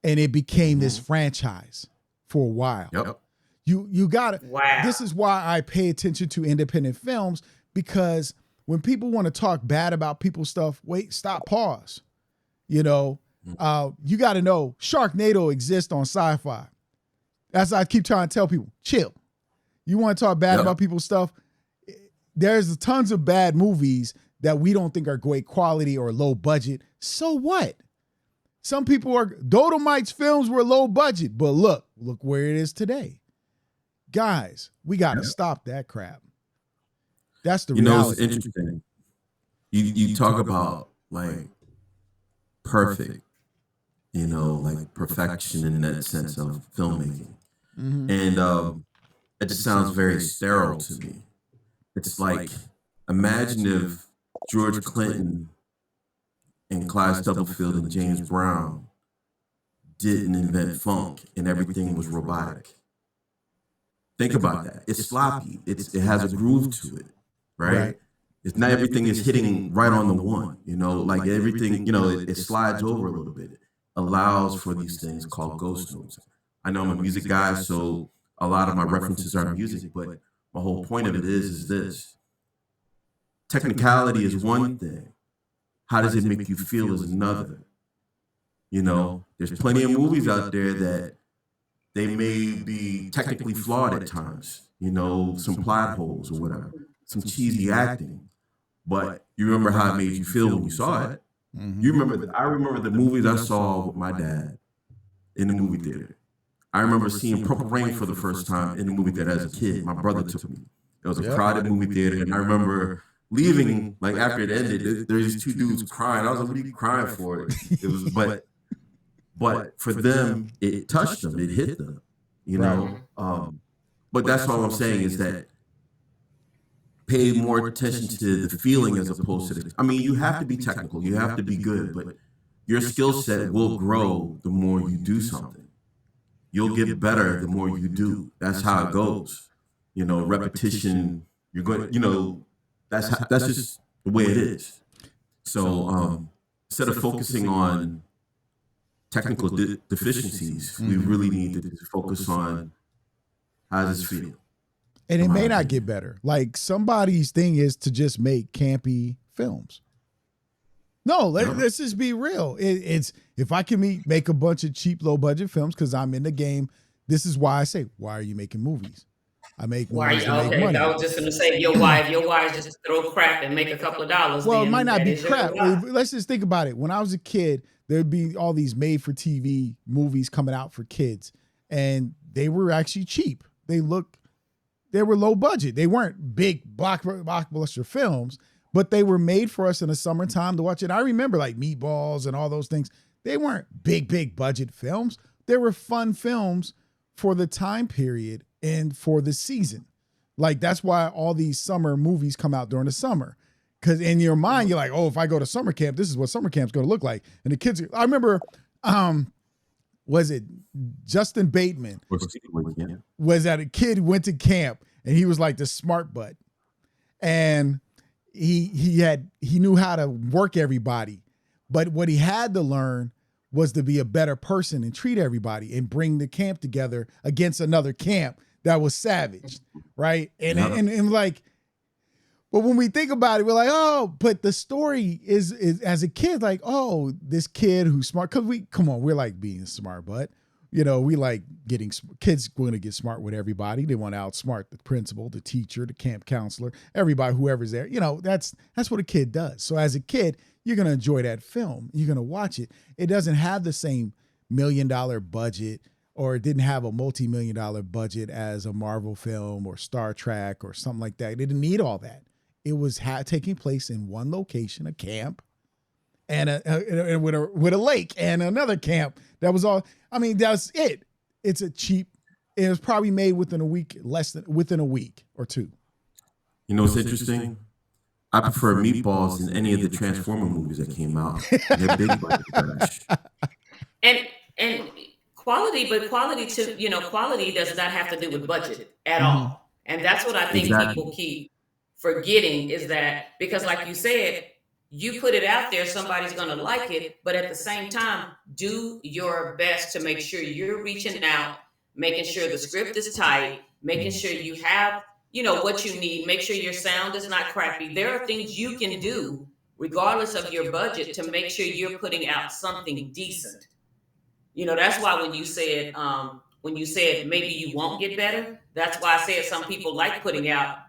And it became this franchise for a while. Yep. You got it. Wow. This is why I pay attention to independent films, because when people want to talk bad about people's stuff, stop, pause. You got to know Sharknado exists on Sci-Fi. That's why I keep trying to tell people, chill. You want to talk bad about people's stuff? There's tons of bad movies that we don't think are great quality or low budget. So what? Some people Dolomite's films were low budget, but look where it is today. Guys, we got to stop that crap. That's the reality. It's interesting. You talk about like perfect, like perfection in that sense of filmmaking. Mm-hmm. And it just sounds very sterile to me. It's like, imagine if George Clinton and Clyde Stubblefield and James Brown didn't invent funk and everything was robotic. Think about that. It's sloppy. It has a groove to it, right? It's not everything is hitting right on the one, like everything, it slides over a little bit. It allows for these things called ghost notes. I know I'm a music guy, so a lot of my references are music, but my whole point of it is this. Technicality is one thing. How does it make you feel is another. There's plenty of movies out there that they may be technically flawed at times, some plot holes or whatever, some cheesy acting. But you remember how it made you feel when you saw it. Mm-hmm. I remember the movies I saw with my dad in the movie theater. I remember seeing Purple Rain for the first time in the movie theater as a kid. My brother took me. It was a crowded movie theater, and I remember leaving, like after it ended, there was these two dudes crying. I was like, what are you crying for? It was, but for them, it touched them, it hit them, But that's all I'm saying is that pay more attention to the feeling as opposed to the. I mean, you have to be technical, you have to be good, but your skill set will grow the more you do something. You'll get better the more you do. That's how it goes. Repetition. You're going. That's just the way it is. So instead of focusing on technical deficiencies, we really need to focus on how does this feel. And it may not get better. Like somebody's thing is to just make campy films. No, let's just be real. It's if I can make a bunch of cheap, low budget films because I'm in the game. This is why I say, why are you making movies? I make movies to make money. I was just going to say, your wife just throw crap and make a couple of dollars. Well, it might not be crap. Let's just think about it. When I was a kid, there'd be all these made-for-TV movies coming out for kids, and they were actually cheap. They were low budget. They weren't big blockbuster films, but they were made for us in the summertime to watch it. I remember like Meatballs and all those things. They weren't big budget films. They were fun films for the time period and for the season. Like that's why all these summer movies come out during the summer. Because in your mind, you're like, oh, if I go to summer camp, this is what summer camp's going to look like. And the kids, I remember, was it Justin Bateman? Was that a kid went to camp and he was like the smart butt. And he knew how to work everybody. But what he had to learn was to be a better person and treat everybody and bring the camp together against another camp that was savage, right? And like, but when we think about it, we're like, oh, but the story is as a kid, like, oh, this kid who's smart, because we're like being smart, but we like getting kids going to get smart with everybody. They want to outsmart the principal, the teacher, the camp counselor, everybody, whoever's there. That's what a kid does. So as a kid, you're going to enjoy that film. You're going to watch it. It doesn't have the same $1 million budget, or it didn't have a multi-million-dollar budget as a Marvel film or Star Trek or something like that. It didn't need all that. It was taking place in one location, a camp, and with a lake and another camp. That was all. I mean, that's it. It was probably made within a week or two. What's interesting? I prefer Meatballs than any of the Transformer movies that came out. They're big budget trash. And quality does not have to do with budget at all. And that's what I think people keep forgetting, is that because like you said, you put it out there, somebody's going to like it, but at the same time, do your best to make sure you're reaching out, making sure the script is tight, making sure you have, what you need, make sure your sound is not crappy. There are things you can do regardless of your budget to make sure you're putting out something decent. That's why when you said maybe you won't get better, that's why I said some people like putting out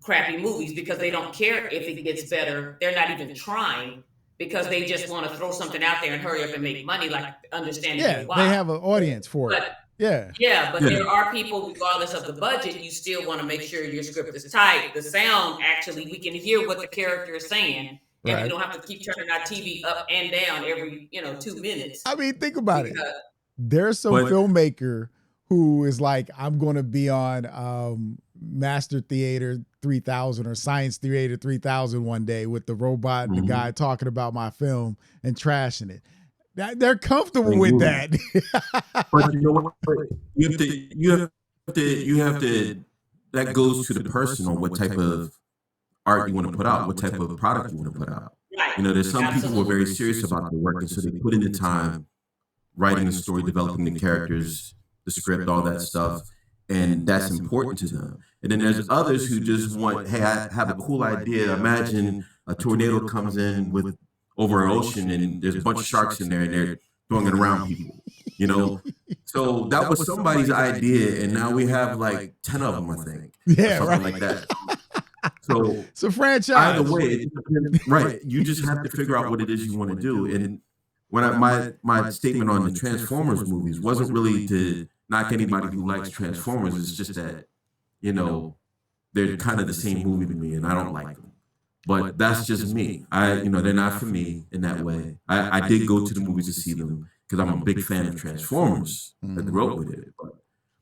crappy movies because they don't care if it gets better. They're not even trying because they just want to throw something out there and hurry up and make money, like understanding why. They have an audience for it. But there are people, regardless of the budget, you still want to make sure your script is tight. The sound, actually, we can hear what the character is saying. and we don't have to keep turning our TV up and down every 2 minutes. I mean, think about it. Because- There's some filmmaker who is like, I'm going to be on Master Theater 3000 or Science Theater 3000 one day with the robot, the guy talking about my film and trashing it. They're comfortable with that. But you know what? You have to. That goes to the person on what type of art you want to put out, what type of product you want to put out. Right. You know, there's some people who are very serious about their work, and so they put in the time, writing the story, developing the characters, the script, all that stuff, and that's important to them. And then there's others who just want, hey, I have a cool idea. Imagine a tornado comes in with over an ocean, and there's a bunch of sharks in there, and they're throwing it around people. You know, so that was somebody's idea, and now we have like 10 of them, I think. Yeah, something like that. So it's a franchise. Either way, right? You just have to figure out what it is you want to do. And when my statement on the Transformers movies wasn't really to knock anybody who likes Transformers. It's just that they're kind of the same movie to me, and I don't like them. But that's just me. They're not for me in that way. I did go to the movies to see them because I'm a big fan of Transformers. I grew up with it. But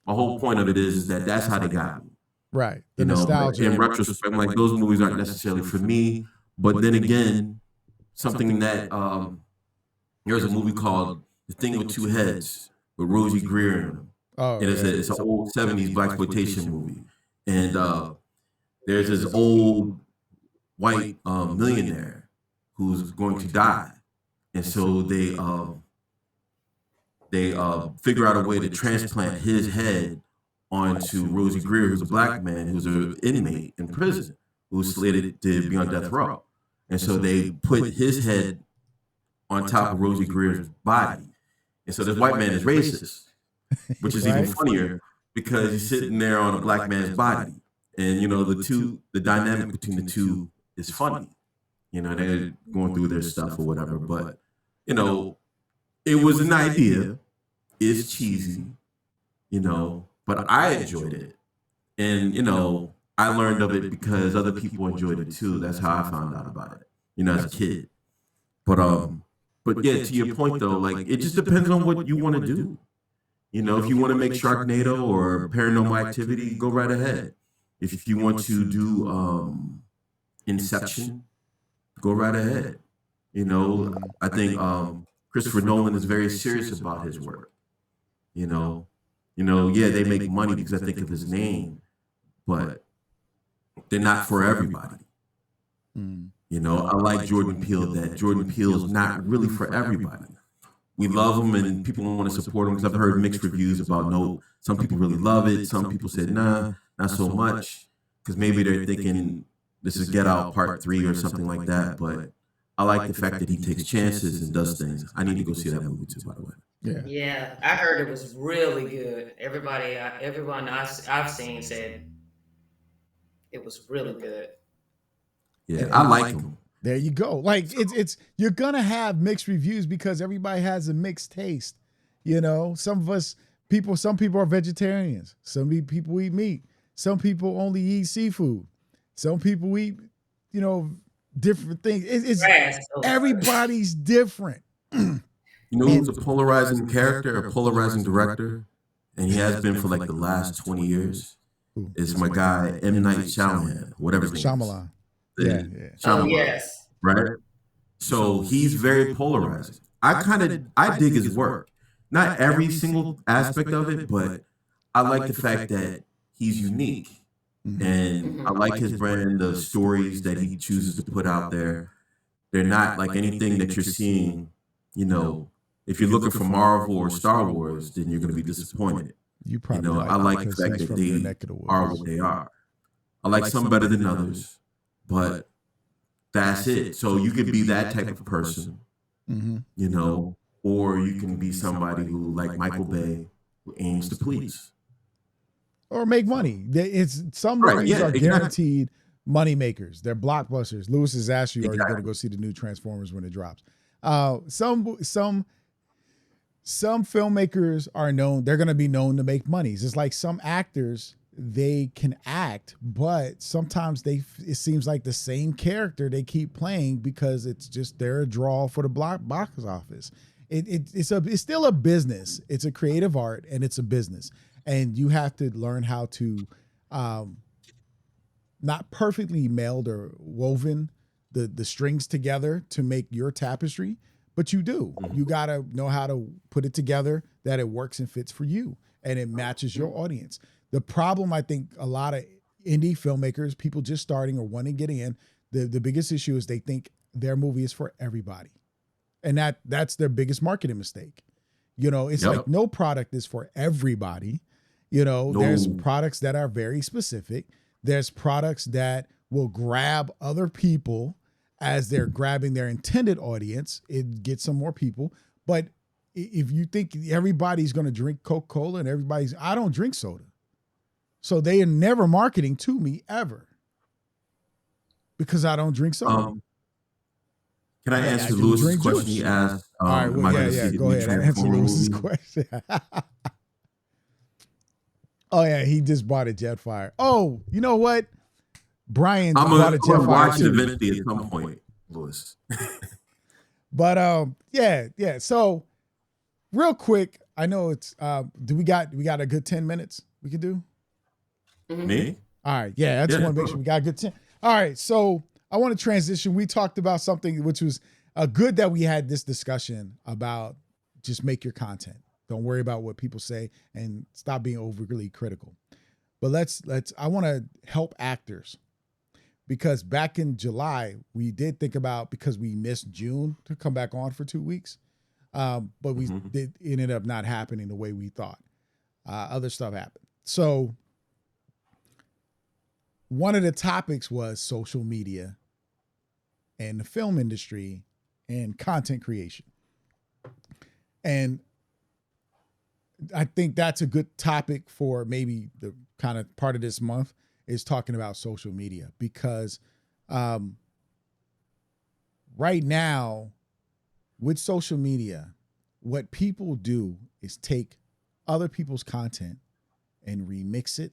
my whole point of it is that that's how they got me. Right. The nostalgia. In retrospect, I'm like, those movies aren't necessarily for me. But then again, something that there's a movie called The Thing with Two Heads with Rosie Greer in them. Oh, and it's an old 70s blaxploitation movie. And there's this old white millionaire who's going to die. And so they figure out a way to transplant his head onto Rosie Greer, who's a black man, who's an inmate in prison, who's slated to be on death row. And so they put his head on top of Rosie Greer's body. And so this white man is racist, which is even funnier because he's sitting there on a black man's body. And, the dynamic between the two is funny. They're going through their stuff or whatever. But, it was an idea. It's cheesy, but I enjoyed it. And, I learned of it because other people enjoyed it too. That's how I found out about it, as a kid. But yeah, to your point though, like it just depends on what you want to do. If you want to make Sharknado or Paranormal Activity, go right ahead. If you want to do Inception, go right ahead. I think Christopher Nolan is very serious about his work. Yeah, they make money because I think of his name, but they're not for everybody. I like Jordan Peele, that Jordan Peele is not really for everybody. We love him and people want to support him because I've heard mixed reviews about some people really love it. Some people said, nah, not so much, because maybe they're thinking this is Get Out Part 3 or something like that. But I like the fact that he takes chances and does things. I need to go see that movie too, by the way. Yeah, I heard it was really good. Everyone I've seen said it was really good. Yeah, I like him. There you go. Like it's you're gonna have mixed reviews because everybody has a mixed taste. Some people are vegetarians. Some people eat meat. Some people only eat seafood. Some people eat, different things. It's everybody's different. Who's a polarizing character, a polarizing director, and he has been for like the last 20 years. Is my guy M. Night Shyamalan, whatever his name is. Shyamalan. Yeah. Oh, yes. Right? So he's very polarizing. I dig his work. Not every single aspect of it, but I like the fact that he's unique. And I like his brand, the stories that he chooses to put out there. They're not like anything that you're seeing, if you're looking for Marvel or Star Wars, then you're going to be disappointed. You probably I like the fact that they are what they are. I like some better than others. But that's it. So you could be that type of person, or you can be somebody who, like Michael Bay, who aims to please. Or make money. Some movies are guaranteed money makers. They're blockbusters. Lewis has asked you, are you going to go see the new Transformers when it drops? Some filmmakers are known, they're going to be known to make money. It's like some actors, they can act, but sometimes it seems like the same character they keep playing because it's just they're a draw for the box office. It's still a business. It's a creative art and it's a business, and you have to learn how to not perfectly meld or woven the strings together to make your tapestry, but you do. You got to know how to put it together that it works and fits for you and it matches your audience. The problem, I think, a lot of indie filmmakers, people just starting or wanting to get in, the biggest issue is they think their movie is for everybody. And that's their biggest marketing mistake. You know, it's like no product is for everybody. You know, there's products that are very specific. There's products that will grab other people as they're grabbing their intended audience. It gets some more people. But if you think everybody's going to drink Coca-Cola and I don't drink soda. So they are never marketing to me ever because I don't drink soda. Can I answer Lewis's question he asked? All right, well, go ahead. Answer Lewis's question. Oh, yeah, he just bought a Jetfire. Oh, you know what? Brian bought a Jetfire. I'm watch it eventually at some point, Lewis. But yeah. So real quick, I know it's we got a good 10 minutes we could do? Me? All right, yeah, I just want to make sure we got a good 10. All right, so I want to transition. We talked about something which was good that we had this discussion about just make your content. Don't worry about what people say and stop being overly critical. But I want to help actors because back in July, we did think about, because we missed June to come back on for 2 weeks. But it ended up not happening the way we thought. Other stuff happened. So one of the topics was social media and the film industry and content creation. And I think that's a good topic for maybe the kind of part of this month is talking about social media, because right now with social media, what people do is take other people's content and remix it.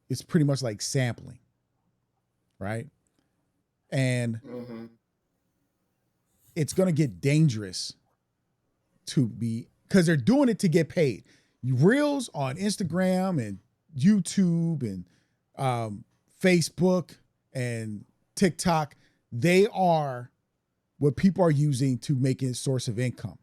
It's pretty much like sampling, right? And it's going to get dangerous because they're doing it to get paid. Reels on Instagram and YouTube and Facebook and TikTok, they are what people are using to make a source of income.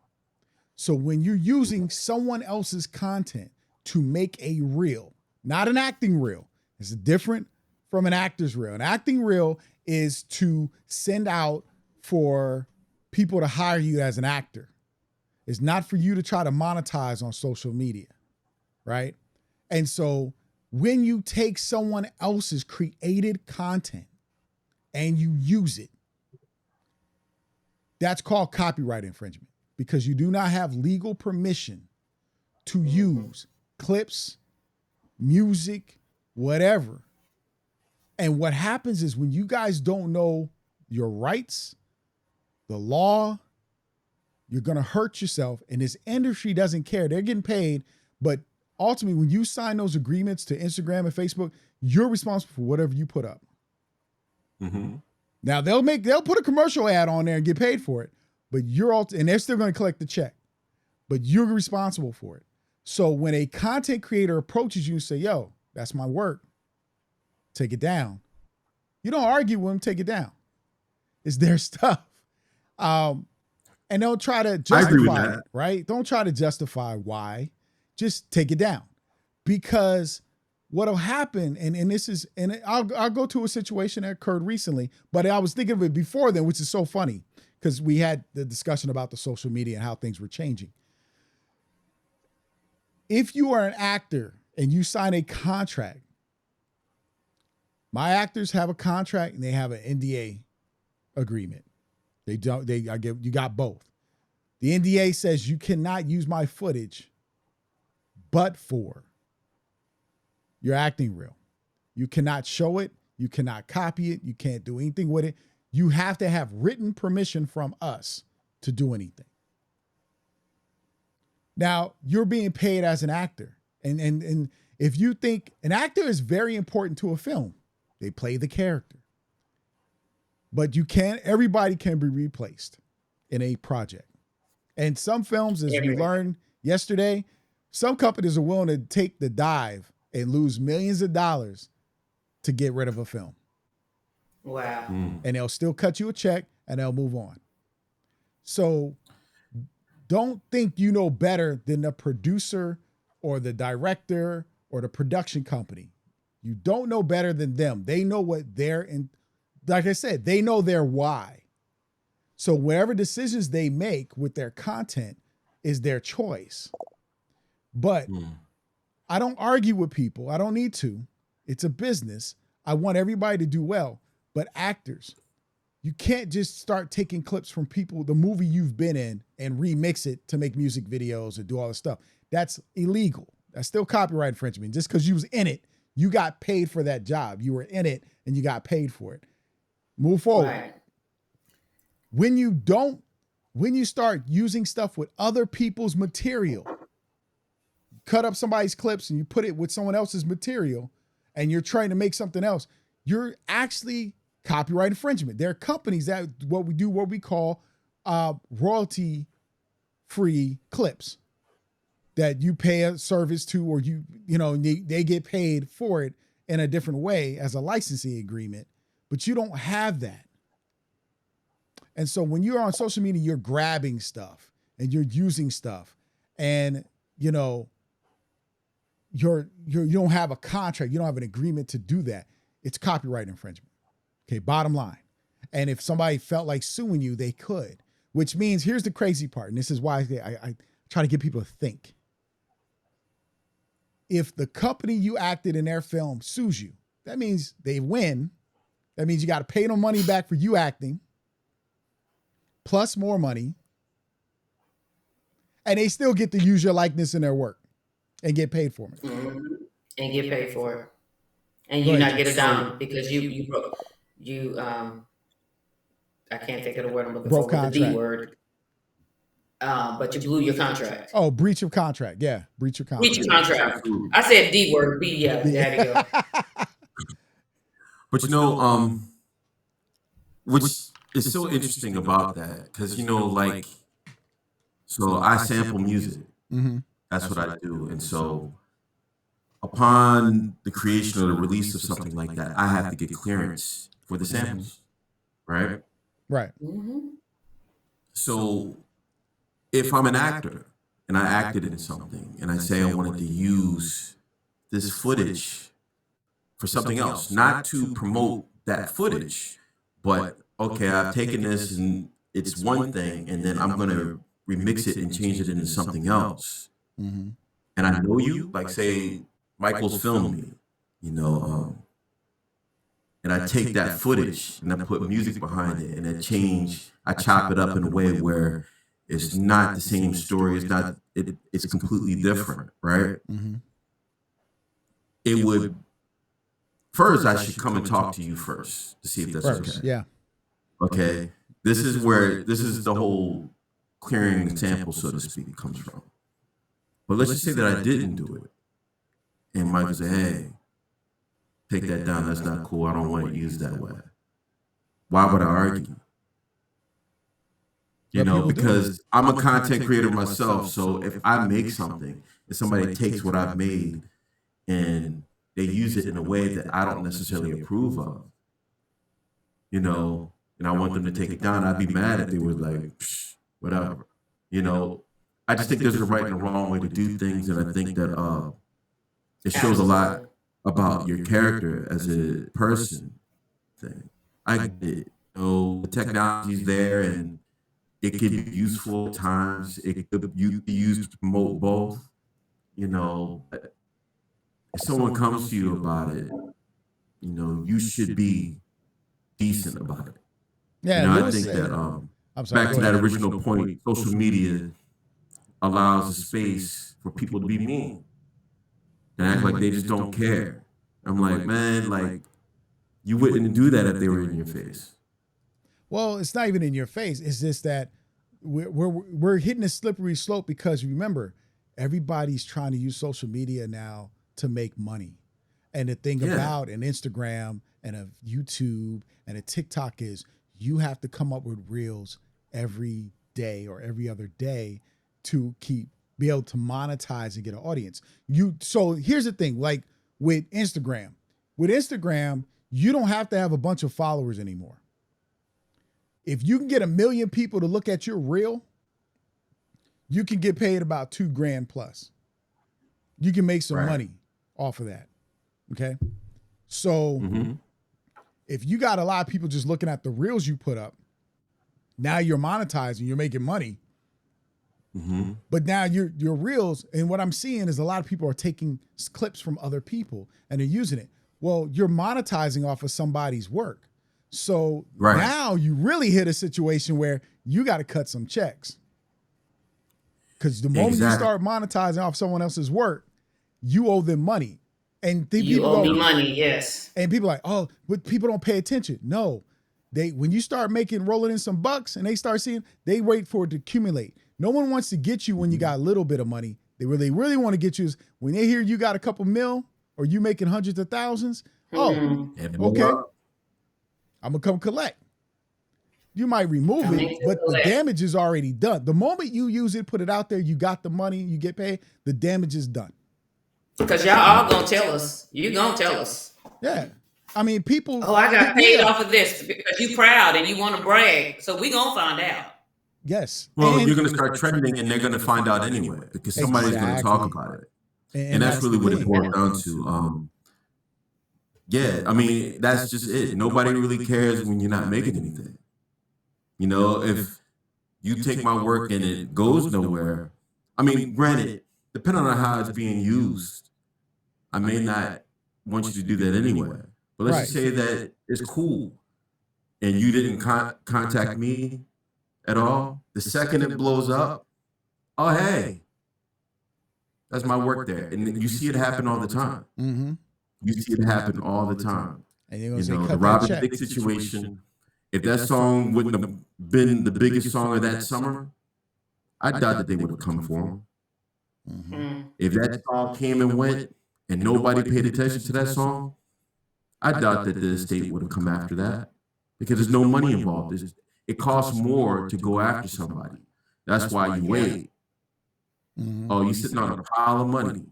So when you're using someone else's content to make a reel, not an acting reel, it's different from an actor's reel. An acting reel is to send out for people to hire you as an actor. It's not for you to try to monetize on social media, right? And so when you take someone else's created content and you use it, that's called copyright infringement, because you do not have legal permission to use clips, music, whatever. And what happens is when you guys don't know your rights, the law, you're going to hurt yourself. And this industry doesn't care. They're getting paid. But ultimately, when you sign those agreements to Instagram and Facebook, you're responsible for whatever you put up. Now they'll put a commercial ad on there and get paid for it, but and they're still going to collect the check, but you're responsible for it. So when a content creator approaches you and say, yo, that's my work, take it down. You don't argue with them, take it down. It's their stuff. And don't try to justify it, right? Don't try to justify why. Just take it down. Because what'll happen, and I'll go to a situation that occurred recently, but I was thinking of it before then, which is so funny because we had the discussion about the social media and how things were changing. If you are an actor and you sign a contract, my actors have a contract and they have an NDA agreement. You got both. The NDA says you cannot use my footage, but for your acting reel. You cannot show it. You cannot copy it. You can't do anything with it. You have to have written permission from us to do anything. Now, you're being paid as an actor. And If you think an actor is very important to a film, they play the character. But everybody can be replaced in a project. And some films, as we learned yesterday, some companies are willing to take the dive and lose millions of dollars to get rid of a film. Wow. And they'll still cut you a check and they'll move on. So don't think you know better than the producer or the director or the production company. You don't know better than them. They know what they're in. Like I said, they know their why. So whatever decisions they make with their content is their choice. But I don't argue with people. I don't need to. It's a business. I want everybody to do well. But actors, you can't just start taking clips from people, the movie you've been in, and remix it to make music videos and do all this stuff. That's illegal. That's still copyright infringement. Just because you was in it, you got paid for that job. You were in it and you got paid for it. Move forward. Right. When you start using stuff with other people's material, cut up somebody's clips and you put it with someone else's material and you're trying to make something else, you're actually copyright infringement. There are companies that what we call royalty free clips that you pay a service to, or they get paid for it in a different way as a licensing agreement, but you don't have that. And so when you're on social media, you're grabbing stuff and you're using stuff, and you don't have a contract, you don't have an agreement to do that. It's copyright infringement. Okay, bottom line. And if somebody felt like suing you, they could, which means here's the crazy part. And this is why I try to get people to think. If the company you acted in their film sues you, that means they win. That means you got to pay them money back for you acting, plus more money. And they still get to use your likeness in their work and get paid for it. Mm-hmm. And get paid for it. And you not get a dime because you broke. I can't think of the word I'm looking for. The D word. But you blew your contract. Oh, breach of contract. Yeah, breach of contract. Breach of contract. I said D word. B. Yeah, there you go. But which is so interesting about that, because so I sample music. Mm-hmm. That's what I do, and so upon the creation or the release of something like that, I have to get clearance for the samples, right? Right. Mm-hmm. So if I'm an actor and I acted in something and I say I wanted to use this footage for something else, not to promote that footage, but okay, I've taken this and it's one thing, and then I'm going to remix it and change it into something else. Mm-hmm. And I know you, like say Michael's filming me, and I take that footage and I put music behind it, and I chop it up in a way where it's not the same story. It's completely different, right? Mm-hmm. It would, first I should come and talk to you first to see if that's okay. Yeah. Okay. This is the whole clearing sample, so to speak, comes from. But let's just say that I didn't do it. And Michael said, hey, take that down. That's not cool. I don't want it used that way. Why would I argue? Because I'm a content creator myself. So if I make something and somebody takes what I've made and they use it in a way that I don't necessarily approve of, and I want them to take it down, I'd be mad if they were like, whatever. I just think there's a right and a wrong way to do things, and I think that it shows a lot about your character as a person thing. I get it. The technology's there, and it could be useful at times. It could be used to promote both. If someone comes to you about it, you should be decent about it. Yeah, I think that back to that original point, social media allows a space for people to be mean and act like they just don't care. I'm like, man, like you wouldn't do that if they were in your face. Well, it's not even in your face. It's just that we're hitting a slippery slope because remember, everybody's trying to use social media now to make money. And the thing about an Instagram and a YouTube and a TikTok is you have to come up with reels every day or every other day to be able to monetize and get an audience. So here's the thing, like with Instagram, you don't have to have a bunch of followers anymore. If you can get 1 million people to look at your reel, you can get paid about $2,000 plus. You can make some money off of that. Okay. So if you got a lot of people just looking at the reels you put up, now you're monetizing, you're making money. But now your reels, and what I'm seeing is a lot of people are taking clips from other people and they're using it. Well, you're monetizing off of somebody's work. So now you really hit a situation where you got to cut some checks. Because the moment you start monetizing off someone else's work, you owe them money. And you owe me money, yes. And people are like, oh, but people don't pay attention. No, when you start rolling in some bucks and they start seeing, they wait for it to accumulate. No one wants to get you when you got a little bit of money. They really want to get you is when they hear you got a couple mil or you making hundreds of thousands. Oh, okay. I'm gonna come collect. You might remove it, but the damage is already done. The moment you use it, put it out there, you got the money, you get paid, the damage is done. Because y'all all gonna tell us. You gonna tell us. Yeah. I mean, people. Oh, I got paid off of this because you proud and you want to brag. So we gonna find out. Yes. Well, you're gonna start trending and they're gonna find out anyway because somebody's gonna talk about it. And that's really what it boils down to. Yeah, I mean, that's just it. Nobody really cares when you're not making anything. You know, if you take my work and it goes nowhere, I mean, granted, depending on how it's being used, I may not want you to do that anyway. But let's just say that it's cool and you didn't contact me at all. The second it blows up, oh, hey, that's my work there. And you see it happen all the time. You see it happen all the time. And you're gonna say, the Robin Thicke situation, if that song wouldn't have been the biggest song of that summer, I doubt that they would have come for him. If that song came and went and nobody paid attention to that song, I doubt that the estate would have come after that because there's no money involved. It costs more to go after somebody. That's why you wait. Oh, you're sitting on a pile of money.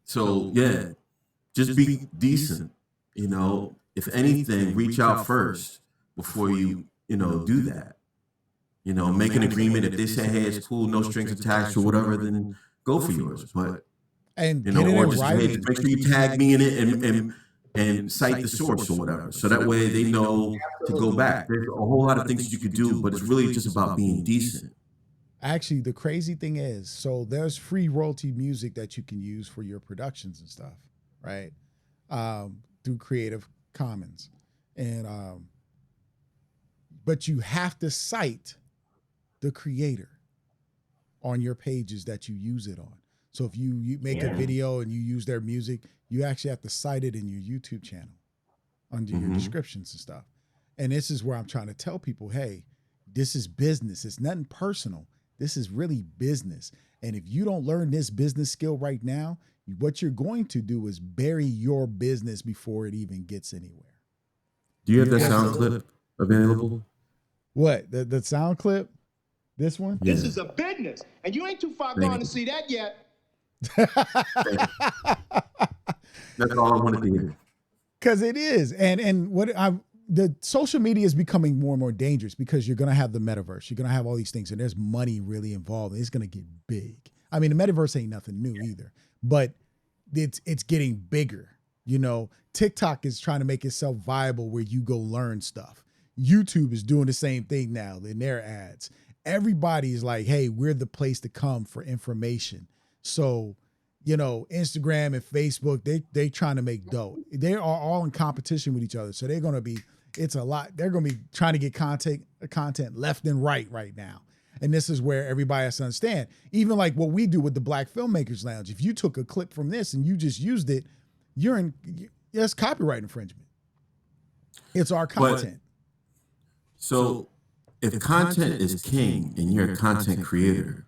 So yeah, just be decent. You know, if anything, reach out first before you do that. You know, make an agreement. If they say, hey, it's cool, no strings attached or whatever, then go for yours. But or just hey, make sure you tag me in it and cite the source or whatever. So that way they know to go back. There's a whole lot of things you could do, but it's really just about being decent. Actually, the crazy thing is, so there's free royalty music that you can use for your productions and stuff, right? Through Creative Commons. And but you have to cite the creator on your pages that you use it on. So if you make a video and you use their music, you actually have to cite it in your YouTube channel under your descriptions and stuff. And this is where I'm trying to tell people, hey, this is business. It's nothing personal. This is really business. And if you don't learn this business skill right now, what you're going to do is bury your business before it even gets anywhere. Do you have that sound clip available? What? The sound clip? This one? This is a business. And you ain't too far gone to see that yet. That's all I wanted to hear. Because it is. And the social media is becoming more and more dangerous because you're going to have the metaverse. You're going to have all these things and there's money really involved. It's going to get big. I mean, the metaverse ain't nothing new either, but it's getting bigger. You know, TikTok is trying to make itself viable where you go learn stuff. YouTube is doing the same thing now in their ads. Everybody is like, hey, we're the place to come for information. So, you know, Instagram and Facebook, they trying to make dough. They are all in competition with each other. So they're going to be, it's a lot. They're going to be trying to get content left and right now. And this is where everybody has to understand. Even like what we do with the Black Filmmakers Lounge. If you took a clip from this and you just used it, it's copyright infringement. It's our content. So if content is king and you're a content creator,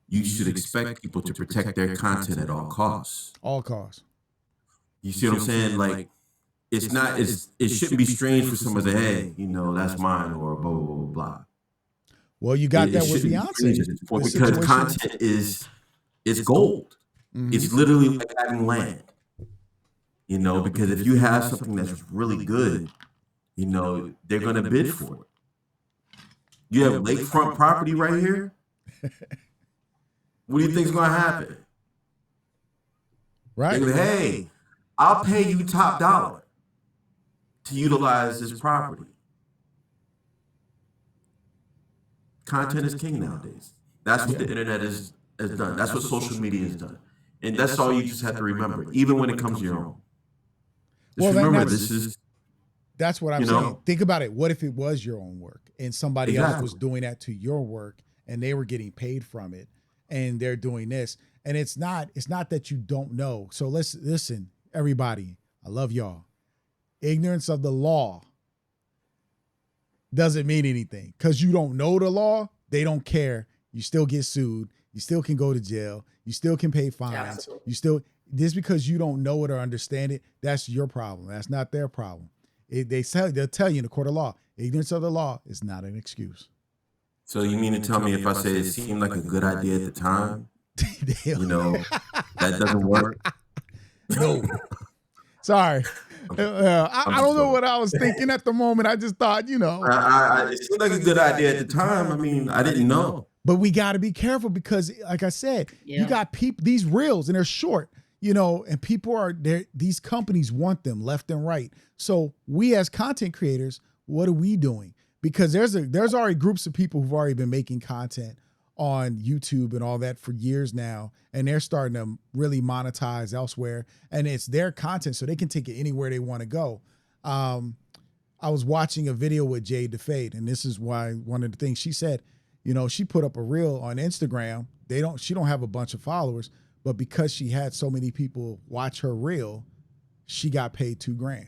you should expect people to protect their content at all costs. All costs. You see what I'm saying? Like, it shouldn't be strange for someone to say, hey, that's mine, or blah, blah, blah, blah. Well, you got that with shouldn't be Beyonce. strange at this point, because content it's gold. Mhm. It's literally like having land. Because if you have something that's really good, they're going to bid for it. You have lakefront property right here. What do you think is going to happen? Right. They're like, hey, I'll pay you top dollar to utilize this property. Content is king nowadays. That's what the internet has done. That's what social media has done. And that's all you just have to remember, even when it comes to your own. Just remember, that's what I'm saying. Think about it. What if it was your own work and somebody else was doing that to your work and they were getting paid from it and they're doing this? And it's not that you don't know. So let's listen, everybody. I love y'all. Ignorance of the law doesn't mean anything. Because you don't know the law, they don't care. You still get sued. You still can go to jail. You still can pay fines. Absolutely. Just because you don't know it or understand it, that's your problem. That's not their problem. They'll tell you in the court of law, ignorance of the law is not an excuse. So you mean to tell me if I say it seemed like a good idea at the time, that doesn't work? No. Sorry. I don't know what I was thinking at the moment. I just thought, it seemed like a good idea at the time. I mean, I didn't know. But we got to be careful because, like I said, you got people, these reels, and they're short, and people are there. These companies want them left and right. So we as content creators, what are we doing? Because there's already groups of people who've already been making content on YouTube and all that for years now, and they're starting to really monetize elsewhere, and it's their content, so they can take it anywhere they want to go. I was watching a video with Jade DeFade, and this is why one of the things she said, she put up a reel on Instagram. She don't have a bunch of followers, but because she had so many people watch her reel, she got paid $2,000.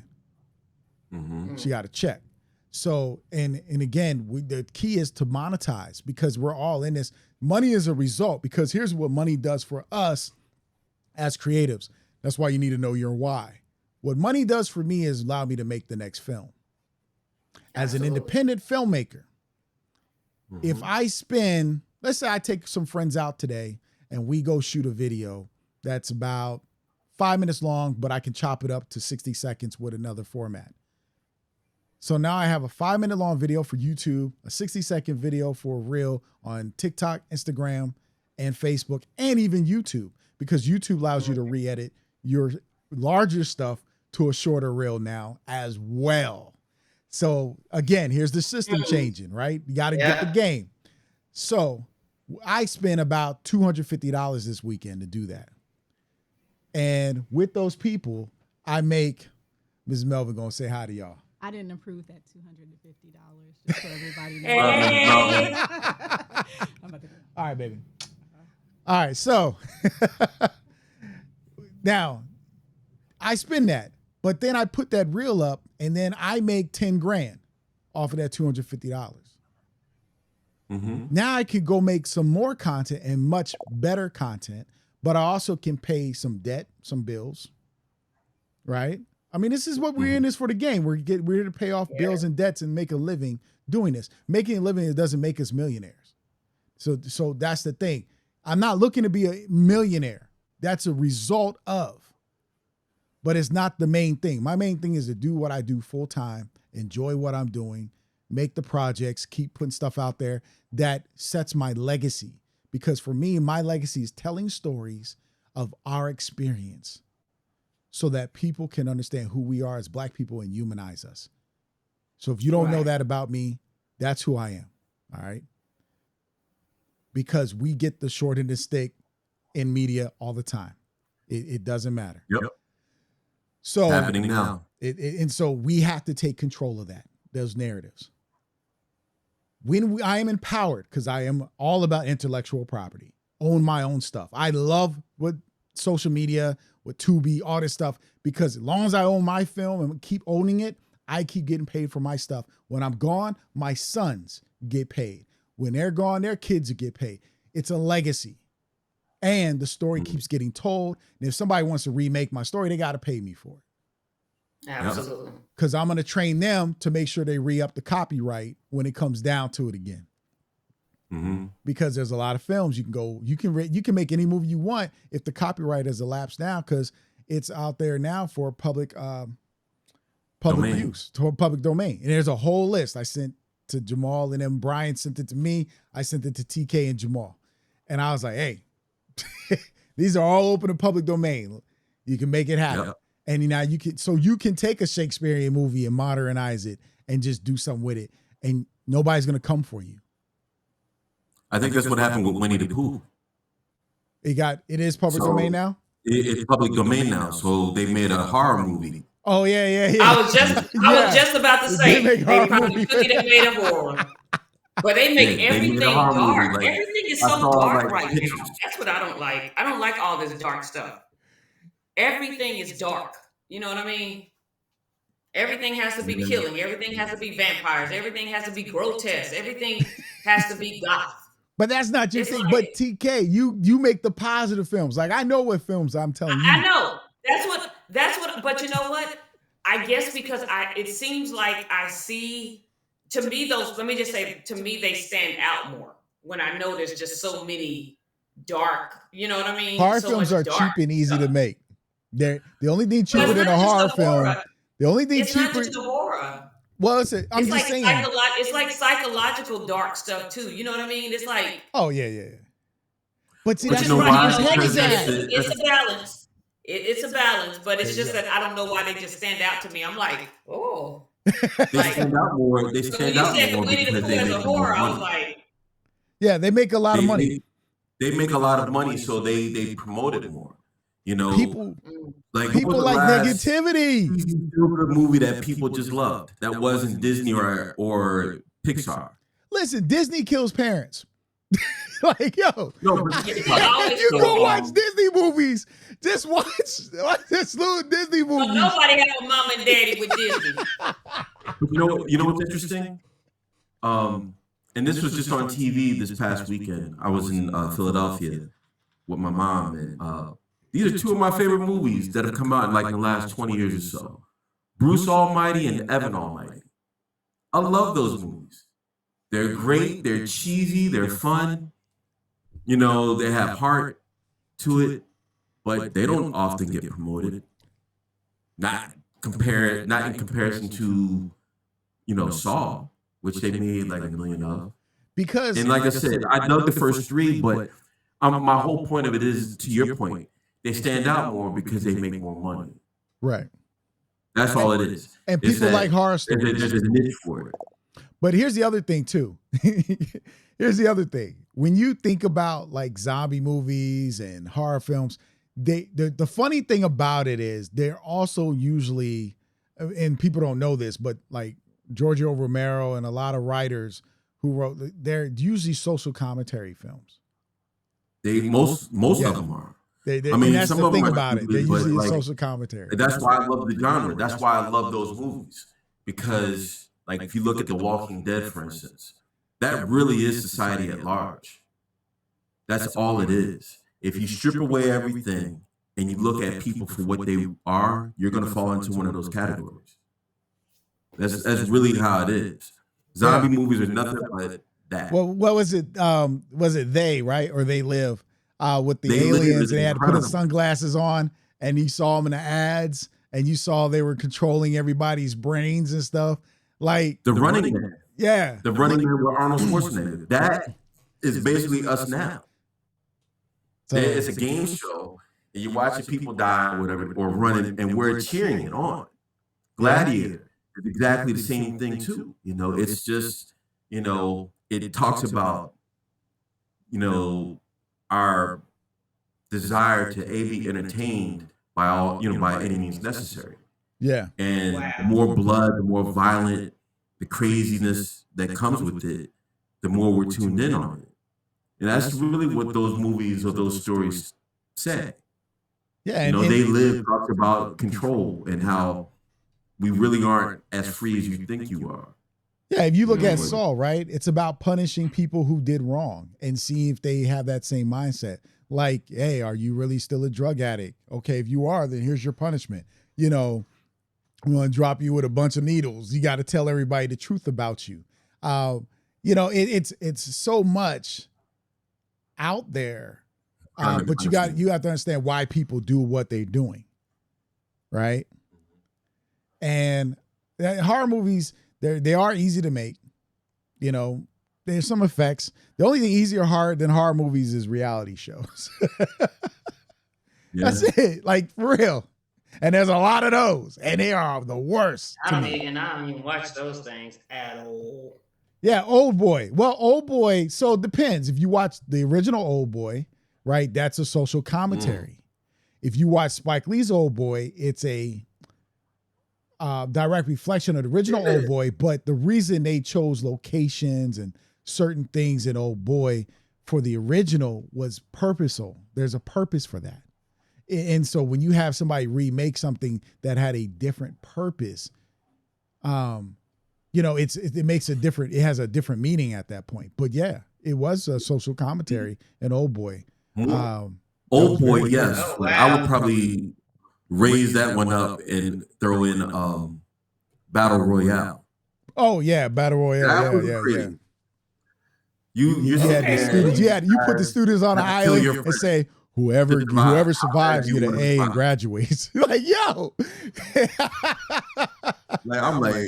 Mm-hmm. She got a check. So, and again, the key is to monetize because we're all in this. Money is a result, because here's what money does for us as creatives. That's why you need to know your why. What money does for me is allow me to make the next film. As an independent filmmaker, if I spend, let's say I take some friends out today and we go shoot a video that's about 5 minutes long, but I can chop it up to 60 seconds with another format. So now I have a 5-minute long video for YouTube, a 60-second video for a reel on TikTok, Instagram, and Facebook, and even YouTube, because YouTube allows you to re-edit your larger stuff to a shorter reel now as well. So again, here's the system changing, right? You got to get the game. So I spent about $250 this weekend to do that. And with those people, I make, Ms. Melvin gonna say hi to y'all. I didn't approve that $250, just so everybody knows. Hey. All right, baby. All right, so now I spend that, but then I put that reel up, and then I make $10,000 off of that $250. Mm-hmm. Now I could go make some more content and much better content, but I also can pay some debt, some bills, right? I mean, this is what we're in this for the game. We're here to pay off bills and debts and make a living doing this. Making a living, it doesn't make us millionaires. So that's the thing. I'm not looking to be a millionaire. That's a result of, but it's not the main thing. My main thing is to do what I do full time, enjoy what I'm doing, make the projects, keep putting stuff out there that sets my legacy. Because for me, my legacy is telling stories of our experience, so that people can understand who we are as Black people and humanize us. So if you don't know that about me, that's who I am. All right. Because we get the short end of the stick in media all the time. It doesn't matter. Yep. So it's happening now. And so we have to take control of that, those narratives. When I am empowered, because I am all about intellectual property, own my own stuff. I love what social media, with Tubi, all this stuff, because as long as I own my film and keep owning it, I keep getting paid for my stuff. When I'm gone, my sons get paid. When they're gone, their kids get paid. It's a legacy. And the story keeps getting told. And if somebody wants to remake my story, they got to pay me for it. Absolutely. Because I'm going to train them to make sure they re-up the copyright when it comes down to it again. Mm-hmm. Because there's a lot of films you can make any movie you want if the copyright has elapsed now, because it's out there now for public use, to public domain. And there's a whole list I sent to Jamal, and then Brian sent it to me. I sent it to TK and Jamal. And I was like, hey, these are all open to public domain. You can make it happen. Yep. And now you can take a Shakespearean movie and modernize it and just do something with it. And nobody's going to come for you. I think that's what happened with Winnie the Pooh. It is public domain now? It's public domain now. So they made a horror movie. Oh, yeah. I was just about to say, they probably took it and made a horror. But they make everything dark. Like, everything is so dark right now. That's what I don't like. I don't like all this dark stuff. Everything is dark. You know what I mean? Everything has to be killing. Everything has to be vampires. Everything has to be grotesque. Everything has to be goth. But that's not your thing. But TK, you make the positive films. Like, I know what films I'm telling you. I know. That's what. But you know what? I guess because it seems like I see. To me, let me just say, to me, they stand out more when I know there's just so many dark, you know what I mean? Horror films are cheap and easy to make. They're the only thing cheaper than a horror film. The only thing cheaper. It's not just a horror. Well, I'm just saying. It's like psychological dark stuff too. You know what I mean? It's like. Oh yeah. But see, that's it's a balance. It's a balance, but it's just that I don't know why they just stand out to me. I'm like, oh. They stand out more. They stand out more because they make more money. Yeah, they make a lot of money. They make a lot of money, so they promote it more. You know, people like negativity. A movie that people just loved that wasn't Disney or Pixar. Listen, Disney kills parents. Like, yo, if you go watch Disney movies, just watch this little Disney movie. Well, nobody had a mom and daddy with Disney. You know what's interesting? And this was just on TV this past weekend. I was in Philadelphia with my mom, and these are two of my favorite movies that have come out in like the last 20 years or so. Bruce Almighty and Evan Almighty. I love those movies. They're great. They're cheesy. They're fun. You know, they have heart to it, but they don't often get promoted. Not in comparison to, you know, Saw, which they made like $1 million of. And like I said, I dug the first three, but my whole point of it is, to your point, they stand out more because they make more money. Right. That's all it is. And people like horror stories. There's a niche for it. But here's the other thing too. Here's the other thing. When you think about like zombie movies and horror films, the funny thing about it is they're also usually, and people don't know this, but like Giorgio Romero and a lot of writers who wrote, they're usually social commentary films. Most of them are. I mean, that's the thing about it. They're usually a social commentary. That's why I love the genre. That's why I love those movies. Because, like, if you look at The Walking Dead, for instance, that really is society at large. That's all it is. If you strip away everything and you look at people for what they are, you're going to fall into one of those categories. That's really how it is. Zombie movies are nothing but that. Well, what was it? Was it They, right? Or They Live? With the aliens, and they had to put the sunglasses on, and you saw them in the ads, and you saw they were controlling everybody's brains and stuff. Like the Running Man. Yeah. The Running Man with Arnold Schwarzenegger. That is basically us now. So, it's a game show, and you're watching people die or whatever, or running, and we're cheering it on. Gladiator is exactly the same thing too. You know, it's just, you know, it talks about, you know, our desire to be entertained by all, you know, by any means necessary. Yeah. And the more blood, the more violent, the craziness that comes with it, the more we're tuned in on it. And that's really what those movies or those stories say. Yeah. You know, They Live talks about control and how we really aren't as free as you think you are. Yeah, if you look at Saw, right, it's about punishing people who did wrong and see if they have that same mindset. Like, hey, are you really still a drug addict? Okay, if you are, then here's your punishment. You know, I'm going to drop you with a bunch of needles. You got to tell everybody the truth about you. You know, it's so much out there, but you have to understand why people do what they're doing, right? And horror movies, they are easy to make. You know, there's some effects. The only thing easier or hard than horror movies is reality shows. That's it. Like, for real. And there's a lot of those, and they are the worst. I don't even watch those things at all. Yeah, Old Boy. Well, Old Boy, so it depends. If you watch the original Old Boy, right, that's a social commentary. If you watch Spike Lee's Old Boy, it's a direct reflection of the original Old Boy, but the reason they chose locations and certain things in Old Boy for the original was purposeful. There's a purpose for that. And so when you have somebody remake something that had a different purpose, you know, it makes it has a different meaning at that point. But yeah, it was a social commentary in Old Boy. Old Boy, yes. Oh, wow. I would probably raise that one up and throw in Battle Royale. Oh yeah, Battle Royale. Yeah. You had the students. You put the students on an island and say, whoever survives get an A and graduates. Like, yo. Like, I'm like,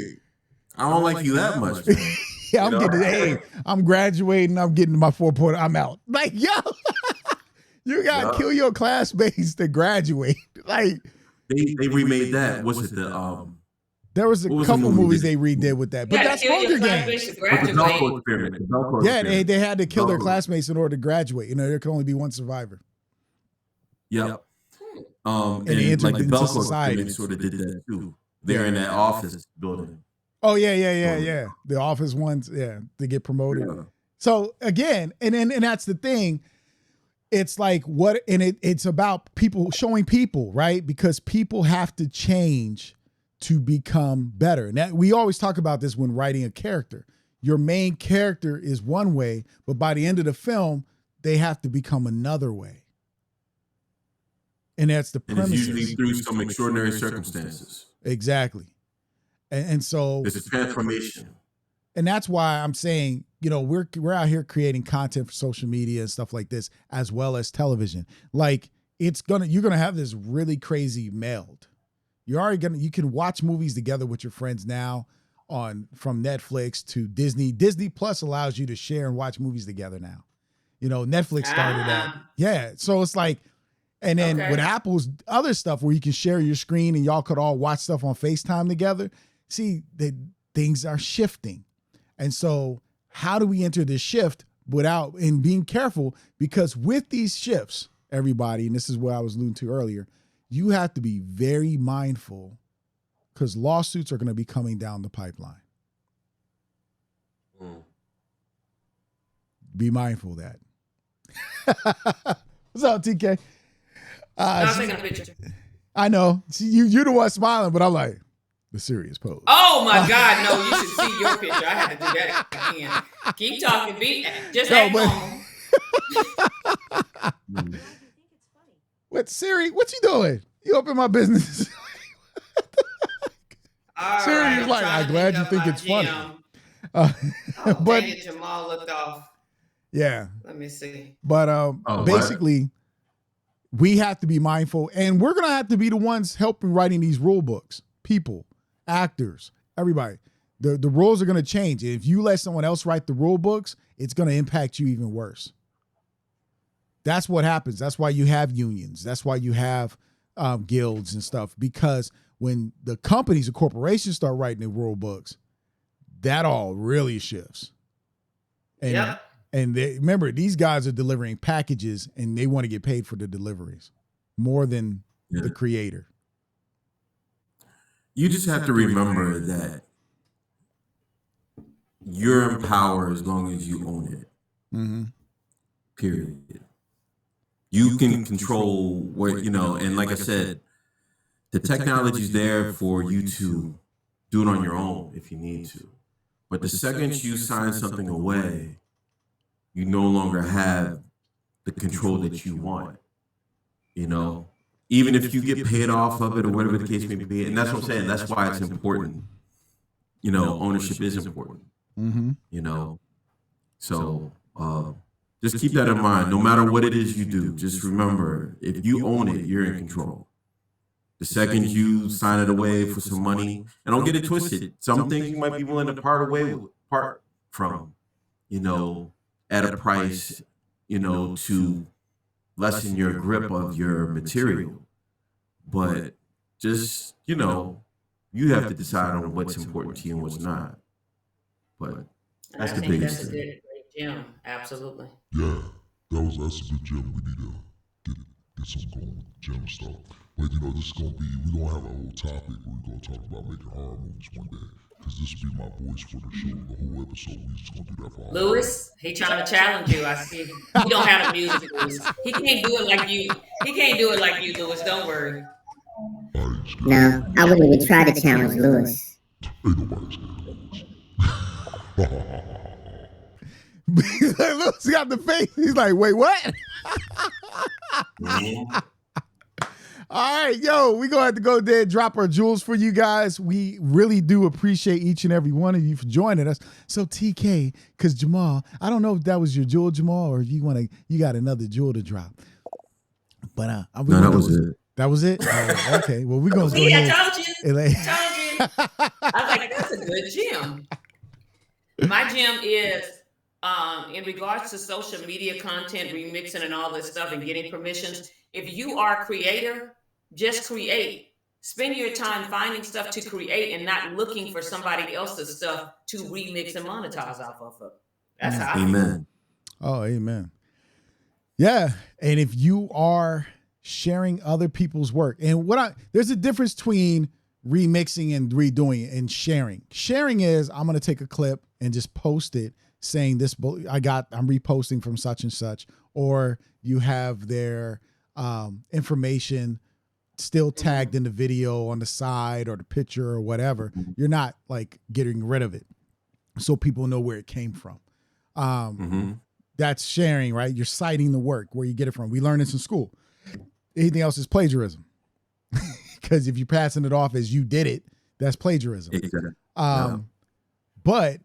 I don't like you that much. Yeah, I'm getting an A. I'm graduating. I'm getting my 4.0. I'm out. Like, yo, you gotta kill your classmates to graduate. Like, they remade that. Was it there was a couple movies they redid with that, but that's Hunger Games. Yeah, they had to kill their classmates in order to graduate. You know, there could only be one survivor. Yep. And they entered into society. Sort of did that too. They're in that office building. Oh yeah. The office ones, to get promoted. Yeah. So again, and that's the thing. It's like it's about people showing people, right? Because people have to change to become better. And we always talk about this when writing a character. Your main character is one way, but by the end of the film, they have to become another way. And that's the premise. It's usually through some extraordinary circumstances. Exactly. And so it's a transformation. And that's why I'm saying, you know, we're out here creating content for social media and stuff like this, as well as television. Like, you're gonna have this really crazy meld. You can watch movies together with your friends now from Netflix to Disney. Disney Plus allows you to share and watch movies together now. You know, Netflix started that. Yeah. So it's like, and then with Apple's other stuff where you can share your screen and y'all could all watch stuff on FaceTime together. See, things are shifting. And so how do we enter this shift and being careful? Because with these shifts, everybody, and this is what I was alluding to earlier, you have to be very mindful because lawsuits are going to be coming down the pipeline. Be mindful of that. What's up, TK? I'm taking a picture. I know. You're the one smiling, but I'm like, the serious pose. Oh my God, no, you should see your picture. I had to do that again. Keep talking, act normal. What, Siri, what you doing? You up in my business? Siri is like, I'm glad you think it's funny. But Jamal looked off. Yeah. Let me see. But basically, we have to be mindful, and we're going to have to be the ones helping writing these rule books. People, actors, everybody. The rules are going to change. If you let someone else write the rule books, it's going to impact you even worse. That's what happens. That's why you have unions. That's why you have guilds and stuff, because when the companies and corporations start writing the rule books, that all really shifts. And remember, these guys are delivering packages and they want to get paid for the deliveries more than the creator. You just have to remember that you're in power as long as you own it. Mm-hmm. Period. You can control where, and like I said, the technology is there for you to do it on your own if you need to. But the second you sign something away, you no longer have the control that you want. You know, even if you get paid off of it or whatever the case may be, and that's what I'm saying. That's why it's important. You know, ownership is important. Mm-hmm. You know, so just keep that in mind. No matter what it is you do, just remember, if you own it, you're in control. The second you sign it away for some money, and don't get it twisted, some things you might be willing to part from, you know, at a price, you know, to lessen your grip of your material. But just, you know, you have to decide on what's important to you and what's not. But that's the biggest thing. Great gem. Absolutely. Yeah, that's a good gem. We need to get some going with gem stuff. But you know, this is gonna be, we don't have a whole topic. We're gonna talk about making horror movies one day. Because this will be my voice for the show, the whole episode. We just gonna do that for all. Lewis, he trying to challenge you. I see. He don't have the music, Lewis. He can't do it like you. He can't do it like you, Lewis. Don't worry. No, I wouldn't even try to challenge Lewis. Ain't nobody scared. Lewis got the face. He's like, wait, what? All right, yo, we're going to have to go there and drop our jewels for you guys. We really do appreciate each and every one of you for joining us. So TK, because Jamal, I don't know if that was your jewel, Jamal, or if you got another jewel to drop. But no, that was it. That was it? Oh, okay, well, we're going to go ahead. I told you. I was like, that's a good gem. My gem is, in regards to social media content, remixing and all this stuff and getting permissions, if you are a creator, just create. Spend your time finding stuff to create and not looking for somebody else's stuff to remix and monetize off of. That's how I feel. Oh, amen. Yeah, and if you are sharing other people's work, and there's a difference between remixing and redoing it and sharing. Sharing is, I'm going to take a clip and just post it saying this, I'm reposting from such and such, or you have their information still tagged in the video on the side or the picture or whatever. You're not like getting rid of it so people know where it came from. That's sharing, right? You're citing the work, where you get it from. We learn this in school. Anything else is plagiarism. Because if you're passing it off as you did it, that's plagiarism. Exactly. But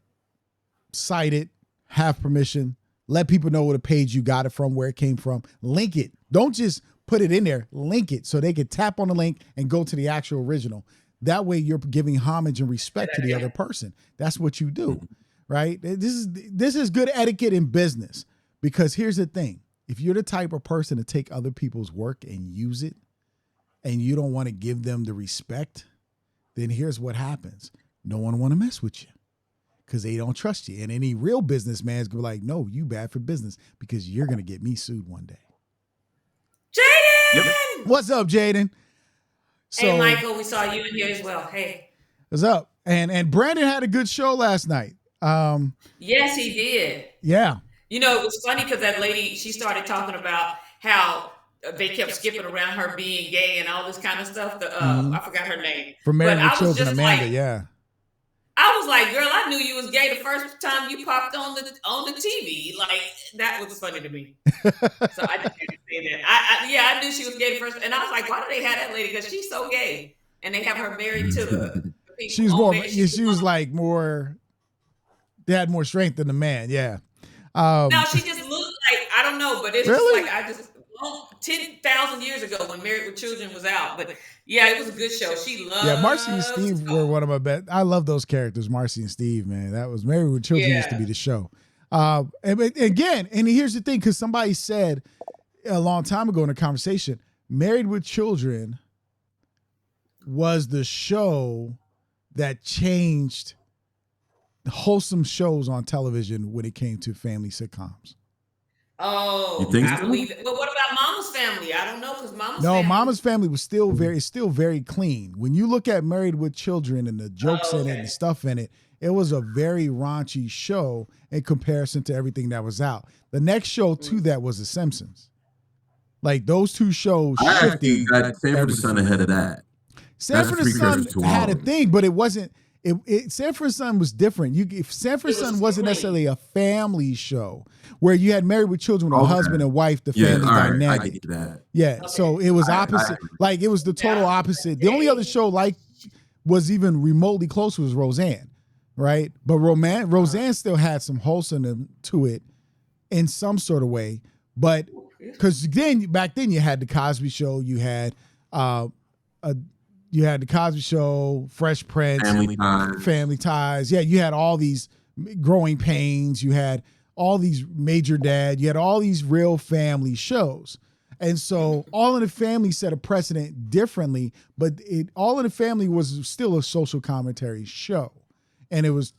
cite it, have permission, let people know what page you got it from, where it came from, link it. Don't just put it in there, link it so they can tap on the link and go to the actual original. That way you're giving homage and respect to the other person. That's what you do, right? This is good etiquette in business, because here's the thing. If you're the type of person to take other people's work and use it, and you don't want to give them the respect, then here's what happens. No one want to mess with you because they don't trust you. And any real businessman is going to be like, no, you bad for business because you're going to get me sued one day. Jaden! Yep. What's up, Jaden? Hey, Michael, we saw you in here as well. Hey. What's up? And Brandon had a good show last night. Yes, he did. Yeah. You know, it was funny because that lady, she started talking about how they kept skipping around her being gay and all this kind of stuff. I forgot her name. From Married with Children, Amanda, like, yeah. I was like, girl, I knew you was gay the first time you popped on the TV. Like, that was funny to me. So I just had to say that. I knew she was gay the first, and I was like, why do they have that lady? Because she's so gay, and they have her married to the people. She's more. She was like more. They had more strength than the man. Yeah. No, she just looked like, I don't know, but it's really? just like 10,000 years ago when Married with Children was out. But yeah, it was a good show. She loved. Yeah, Marcy and Steve were one of my best. I love those characters, Marcy and Steve. Man, that was Married with Children used to be the show. And again, and here's the thing, because somebody said a long time ago in a conversation, Married with Children was the show that changed wholesome shows on television when it came to family sitcoms. Oh, you think I so? believe it. But what about Mama's Family? I don't know, because Mama's Family was still very clean. When you look at Married with Children and the jokes in it and stuff in it, it was a very raunchy show in comparison to everything that was out. The next show to that was The Simpsons. Like those two shows shifted. I actually got Sanford and Son ahead of that. Sanford and Son had a thing, but it wasn't Sanford and Son was different. Sanford and Son wasn't clean. necessarily a family show where you had Married with Children, a husband and wife, the family all right, dynamic. I get that. Yeah, Okay. so it was opposite. Like it was the total opposite. The only other show like was even remotely close was Roseanne, right? But Roseanne still had some wholesomeness to it in some sort of way. But because back then you had the Cosby Show, you had the Cosby Show, Fresh Prince, Family Ties. Yeah, you had all these Growing Pains. You had all these Major Dad. You had all these real family shows. And so All in the Family set a precedent differently, but All in the Family was still a social commentary show. And it was,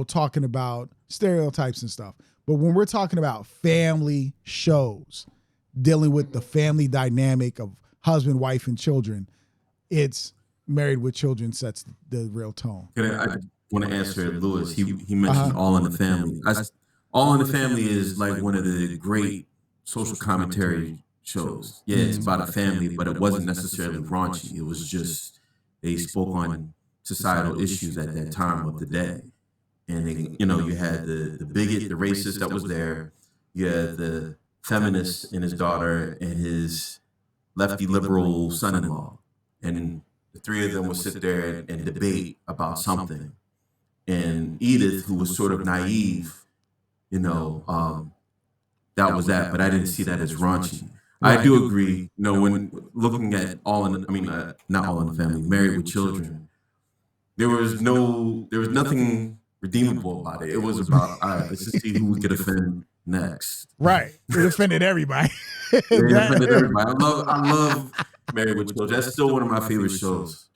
talking about stereotypes and stuff. But when we're talking about family shows, dealing with the family dynamic of husband, wife, and children, it's Married with Children sets the real tone. I want to answer Lewis. He mentioned All in the Family. All in the Family is like one of the great social commentary shows. Yeah, it's about a family, but it wasn't necessarily raunchy. It was just they spoke on societal issues at that time of the day. And they, you had the bigot, the racist that was there. You had the feminist and his daughter and his lefty liberal son-in-law. And the three of them would sit there and debate about something. And Edith, who was sort of naive, that was that. But I didn't see that as raunchy. I do agree. When looking at not All in the Family, Married with Children, there was nothing redeemable about it. It was about, all right, let's just see who we could offend next. Right. It offended everybody. It offended everybody. I love Married with Children. That's still one of my favorite shows.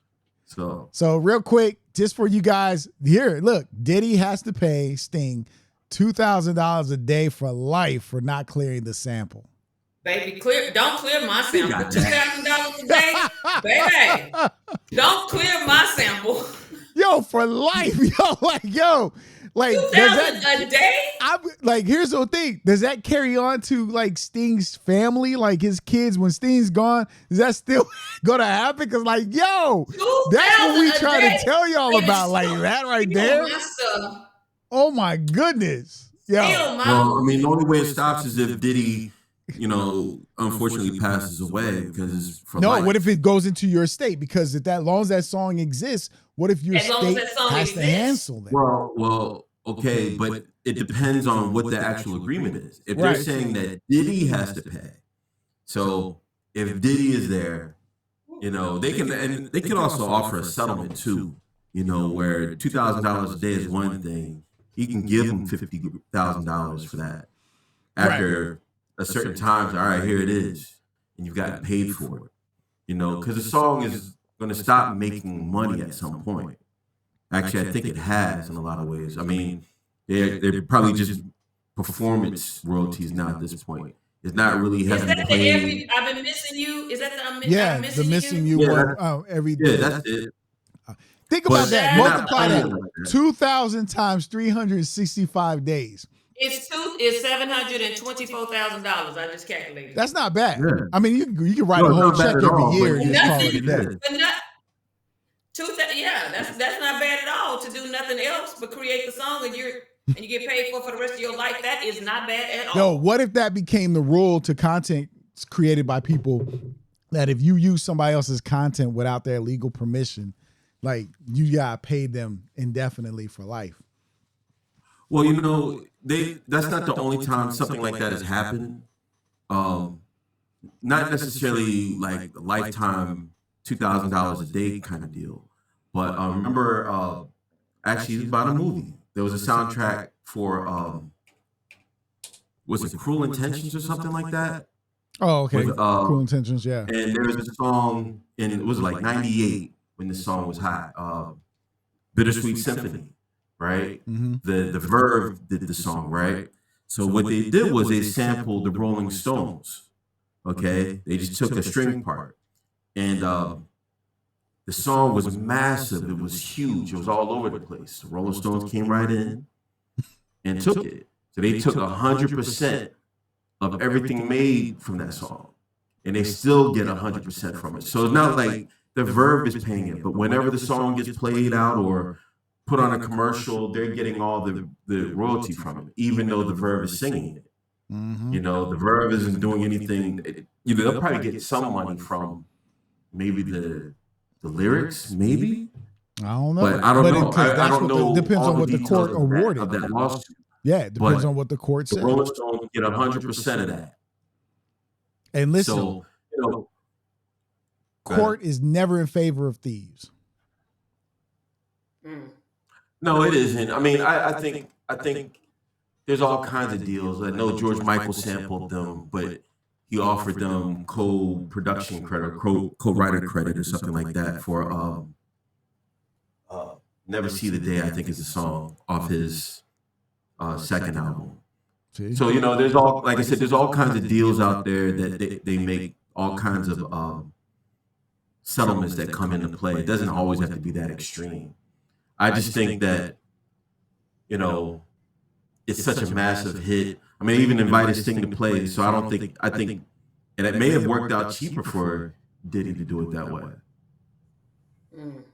So real quick, just for you guys here, look, Diddy has to pay Sting $2,000 a day for life for not clearing the sample. Baby, don't clear my sample. $2,000 a day, baby. Don't clear my sample. Yo, for life, $2,000 a day. Here's the thing: does that carry on to like Sting's family, like his kids? When Sting's gone, is that still gonna happen? Because that's what we try to tell y'all about, like that right there. Oh my goodness, the only way it stops is if Diddy, unfortunately passes away because what if it goes into your estate? Because as long as that song exists, what if your state has to handle that? Well, okay, but it depends on what the actual agreement is. If they're saying that Diddy has to pay, so if Diddy is there, they can also offer a settlement too. Where $2,000 a day is one thing, he can give them $50,000 for that after a certain time. All right, here it is, and you've gotten paid for it. Because the song is going to stop making money at some point. Actually, I think it has in a lot of ways. I mean, they're probably just performance royalties now at this point. It's not really heavily playing. I've been missing you. Is that the missing you one every day? Yeah, that's it. Think about that. Multiply that. 2,000 times 365 days. It's $724,000. I just calculated. That's not bad. Yeah. I mean, you can write a whole check every year and just call it a day. That's not bad at all to do nothing else but create the song and you get paid for the rest of your life. That is not bad at all. Yo, what if that became the rule to content created by people, that if you use somebody else's content without their legal permission, like you gotta pay them indefinitely for life? Well, that's not the only time something like that has happened. Not necessarily like a lifetime $2,000 a day kind of deal. But remember, actually, it's about a movie. There was a soundtrack for, was it Cruel Intentions or something like that? Oh, okay. Cruel Intentions, yeah. And there was a song, and it was like 98 when the song was hot. Bittersweet Symphony, right? Mm-hmm. The Verve did the song, right? So what they did was they sampled the Rolling Stones, okay? They just took a string part. And the song was massive. It was huge. It was all over the place. The Rolling Stones came right in and took it. So they took 100% of everything made from that song. And they still get 100% from it. So it's not like the Verve is paying it. But whenever the song gets played out or put on a commercial, they're getting all the royalty from it, even though the Verve is singing it. Mm-hmm. You know, the Verve isn't doing anything. You know, they'll probably get some money from maybe the lyrics, maybe. I don't know. But I don't know. I don't know. Depends all on what the court awarded. Of that lawsuit. Yeah, it depends But on what the court The said. Rolling Stones get 100% of that. And listen, So, you know, court is never in favor of thieves. no, it isn't. I mean, I think there's all kinds of deals. I know George Michael sampled them, but he offered them co-production credit, co-writer credit, or something like that for "Never See the Day." I think is a song off his second album. See? So you know, there's all, like I said, there's all kinds of deals out there that they make all kinds of settlements that come into play. It doesn't always have to be that extreme. I just think that, you know, it's such a massive hit. I mean, they even invited Sting to play, so I think, and it may have worked out cheaper for Diddy to do it that way. You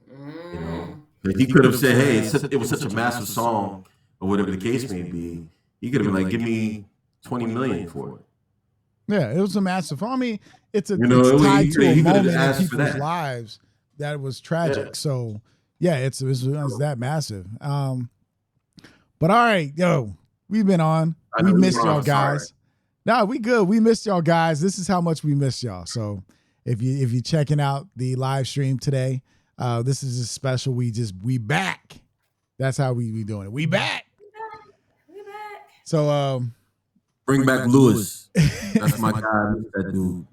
know, like he could have said, "Hey, it was such a massive song," or whatever the case may be. He could have been like, "Give me $20 million for it." Yeah, it was a massive. I mean, it's You know, it's tied to a he could've moment in asked for people's that. lives that was tragic. Yeah. So, yeah, it was that massive. But all right, yo, we've been on. I We know, missed we're y'all on, sorry. guys. No, we good. We missed y'all guys. This is how much we missed y'all. So if you're checking out the live stream today, this is a special. We back. That's how we doing it. We back. So Bring back Lewis. That's my guy. That dude.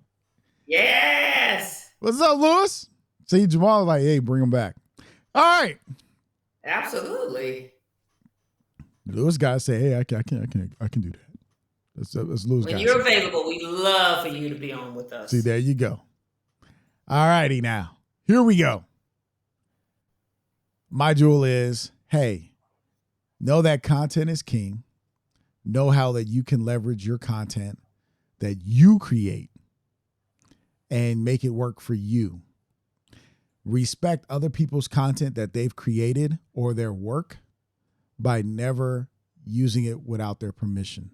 Yes. what's up, Lewis? See, Jamal was like, hey, bring him back. All right. Absolutely. Lewis guy say, hey, I can do that. That's Lewis guy. When you're available, we love for you to be on with us. See, there you go. All righty now. Here we go. My jewel is, hey, know that content is king. Know how that you can leverage your content that you create and make it work for you. Respect other people's content that they've created or their work by never using it without their permission.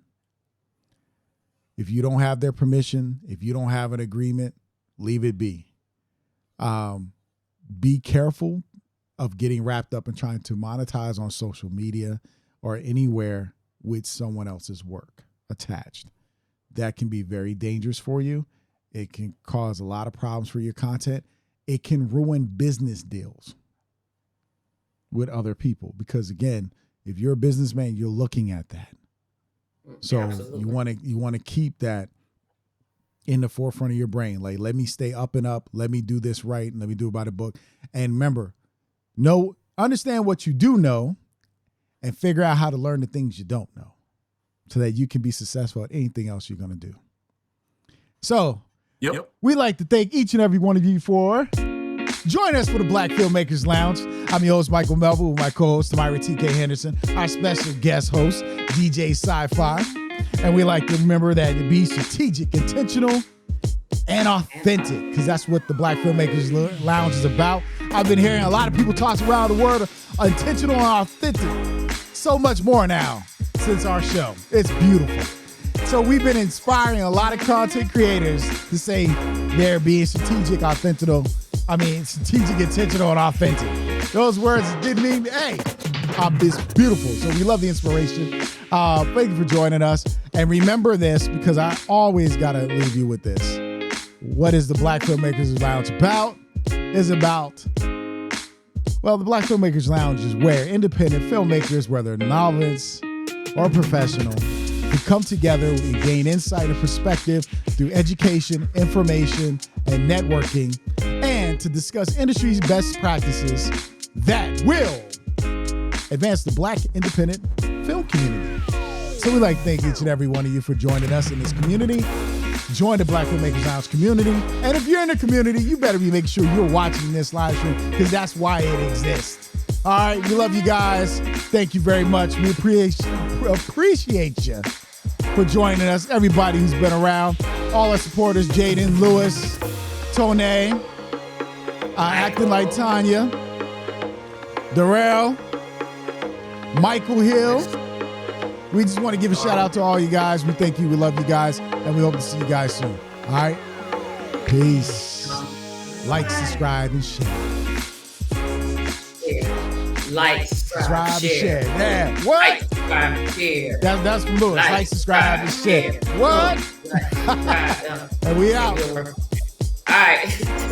If you don't have their permission, if you don't have an agreement, leave it be. Be careful of getting wrapped up in trying to monetize on social media or anywhere with someone else's work attached. That can be very dangerous for you. It can cause a lot of problems for your content. It can ruin business deals with other people because, again, if you're a businessman, you're looking at that. So Absolutely. you want to keep that in the forefront of your brain. Like, let me stay up and up. Let me do this right. And let me do it by the book. And remember, understand what you do know and figure out how to learn the things you don't know so that you can be successful at anything else you're going to do. So Yep. we'd like to thank each and every one of you for joining us for the Black Filmmakers Lounge. I'm your host, Michael Melville, with my co-host, Tamira T.K. Henderson, our special guest host, DJ Sci-Fi. And we like to remember that to be strategic, intentional, and authentic, because that's what the Black Filmmakers Lounge is about. I've been hearing a lot of people talk around the word intentional and authentic. So much more now since our show. It's beautiful. So we've been inspiring a lot of content creators to say they're being strategic, intentional, and authentic. Those words didn't mean, hey, it's beautiful. So we love the inspiration. Thank you for joining us. And remember this, because I always got to leave you with this. What is the Black Filmmakers Lounge about? It's about, well, the Black Filmmakers Lounge is where independent filmmakers, whether novelists or professional, can come together and gain insight and perspective through education, information, and networking, and to discuss industry's best practices that will advance the Black independent film community. So we'd like to thank each and every one of you for joining us in this community. Join the Black Filmmakers Lounge community. And if you're in the community, you better be making sure you're watching this live stream, because that's why it exists. All right, we love you guys. Thank you very much. We appreciate you for joining us. Everybody who's been around, all our supporters, Jaden, Lewis, Tone, Acting Like Tanya, Darrell, Michael Hill. We just want to give a shout out to all you guys. We thank you. We love you guys. And we hope to see you guys soon. All right? Peace. Like, subscribe, and share. Like, subscribe, And share. Yeah. What? Like, subscribe, and share. That's from Lewis. Like, subscribe, and share. What? Like, subscribe. And we out. All right.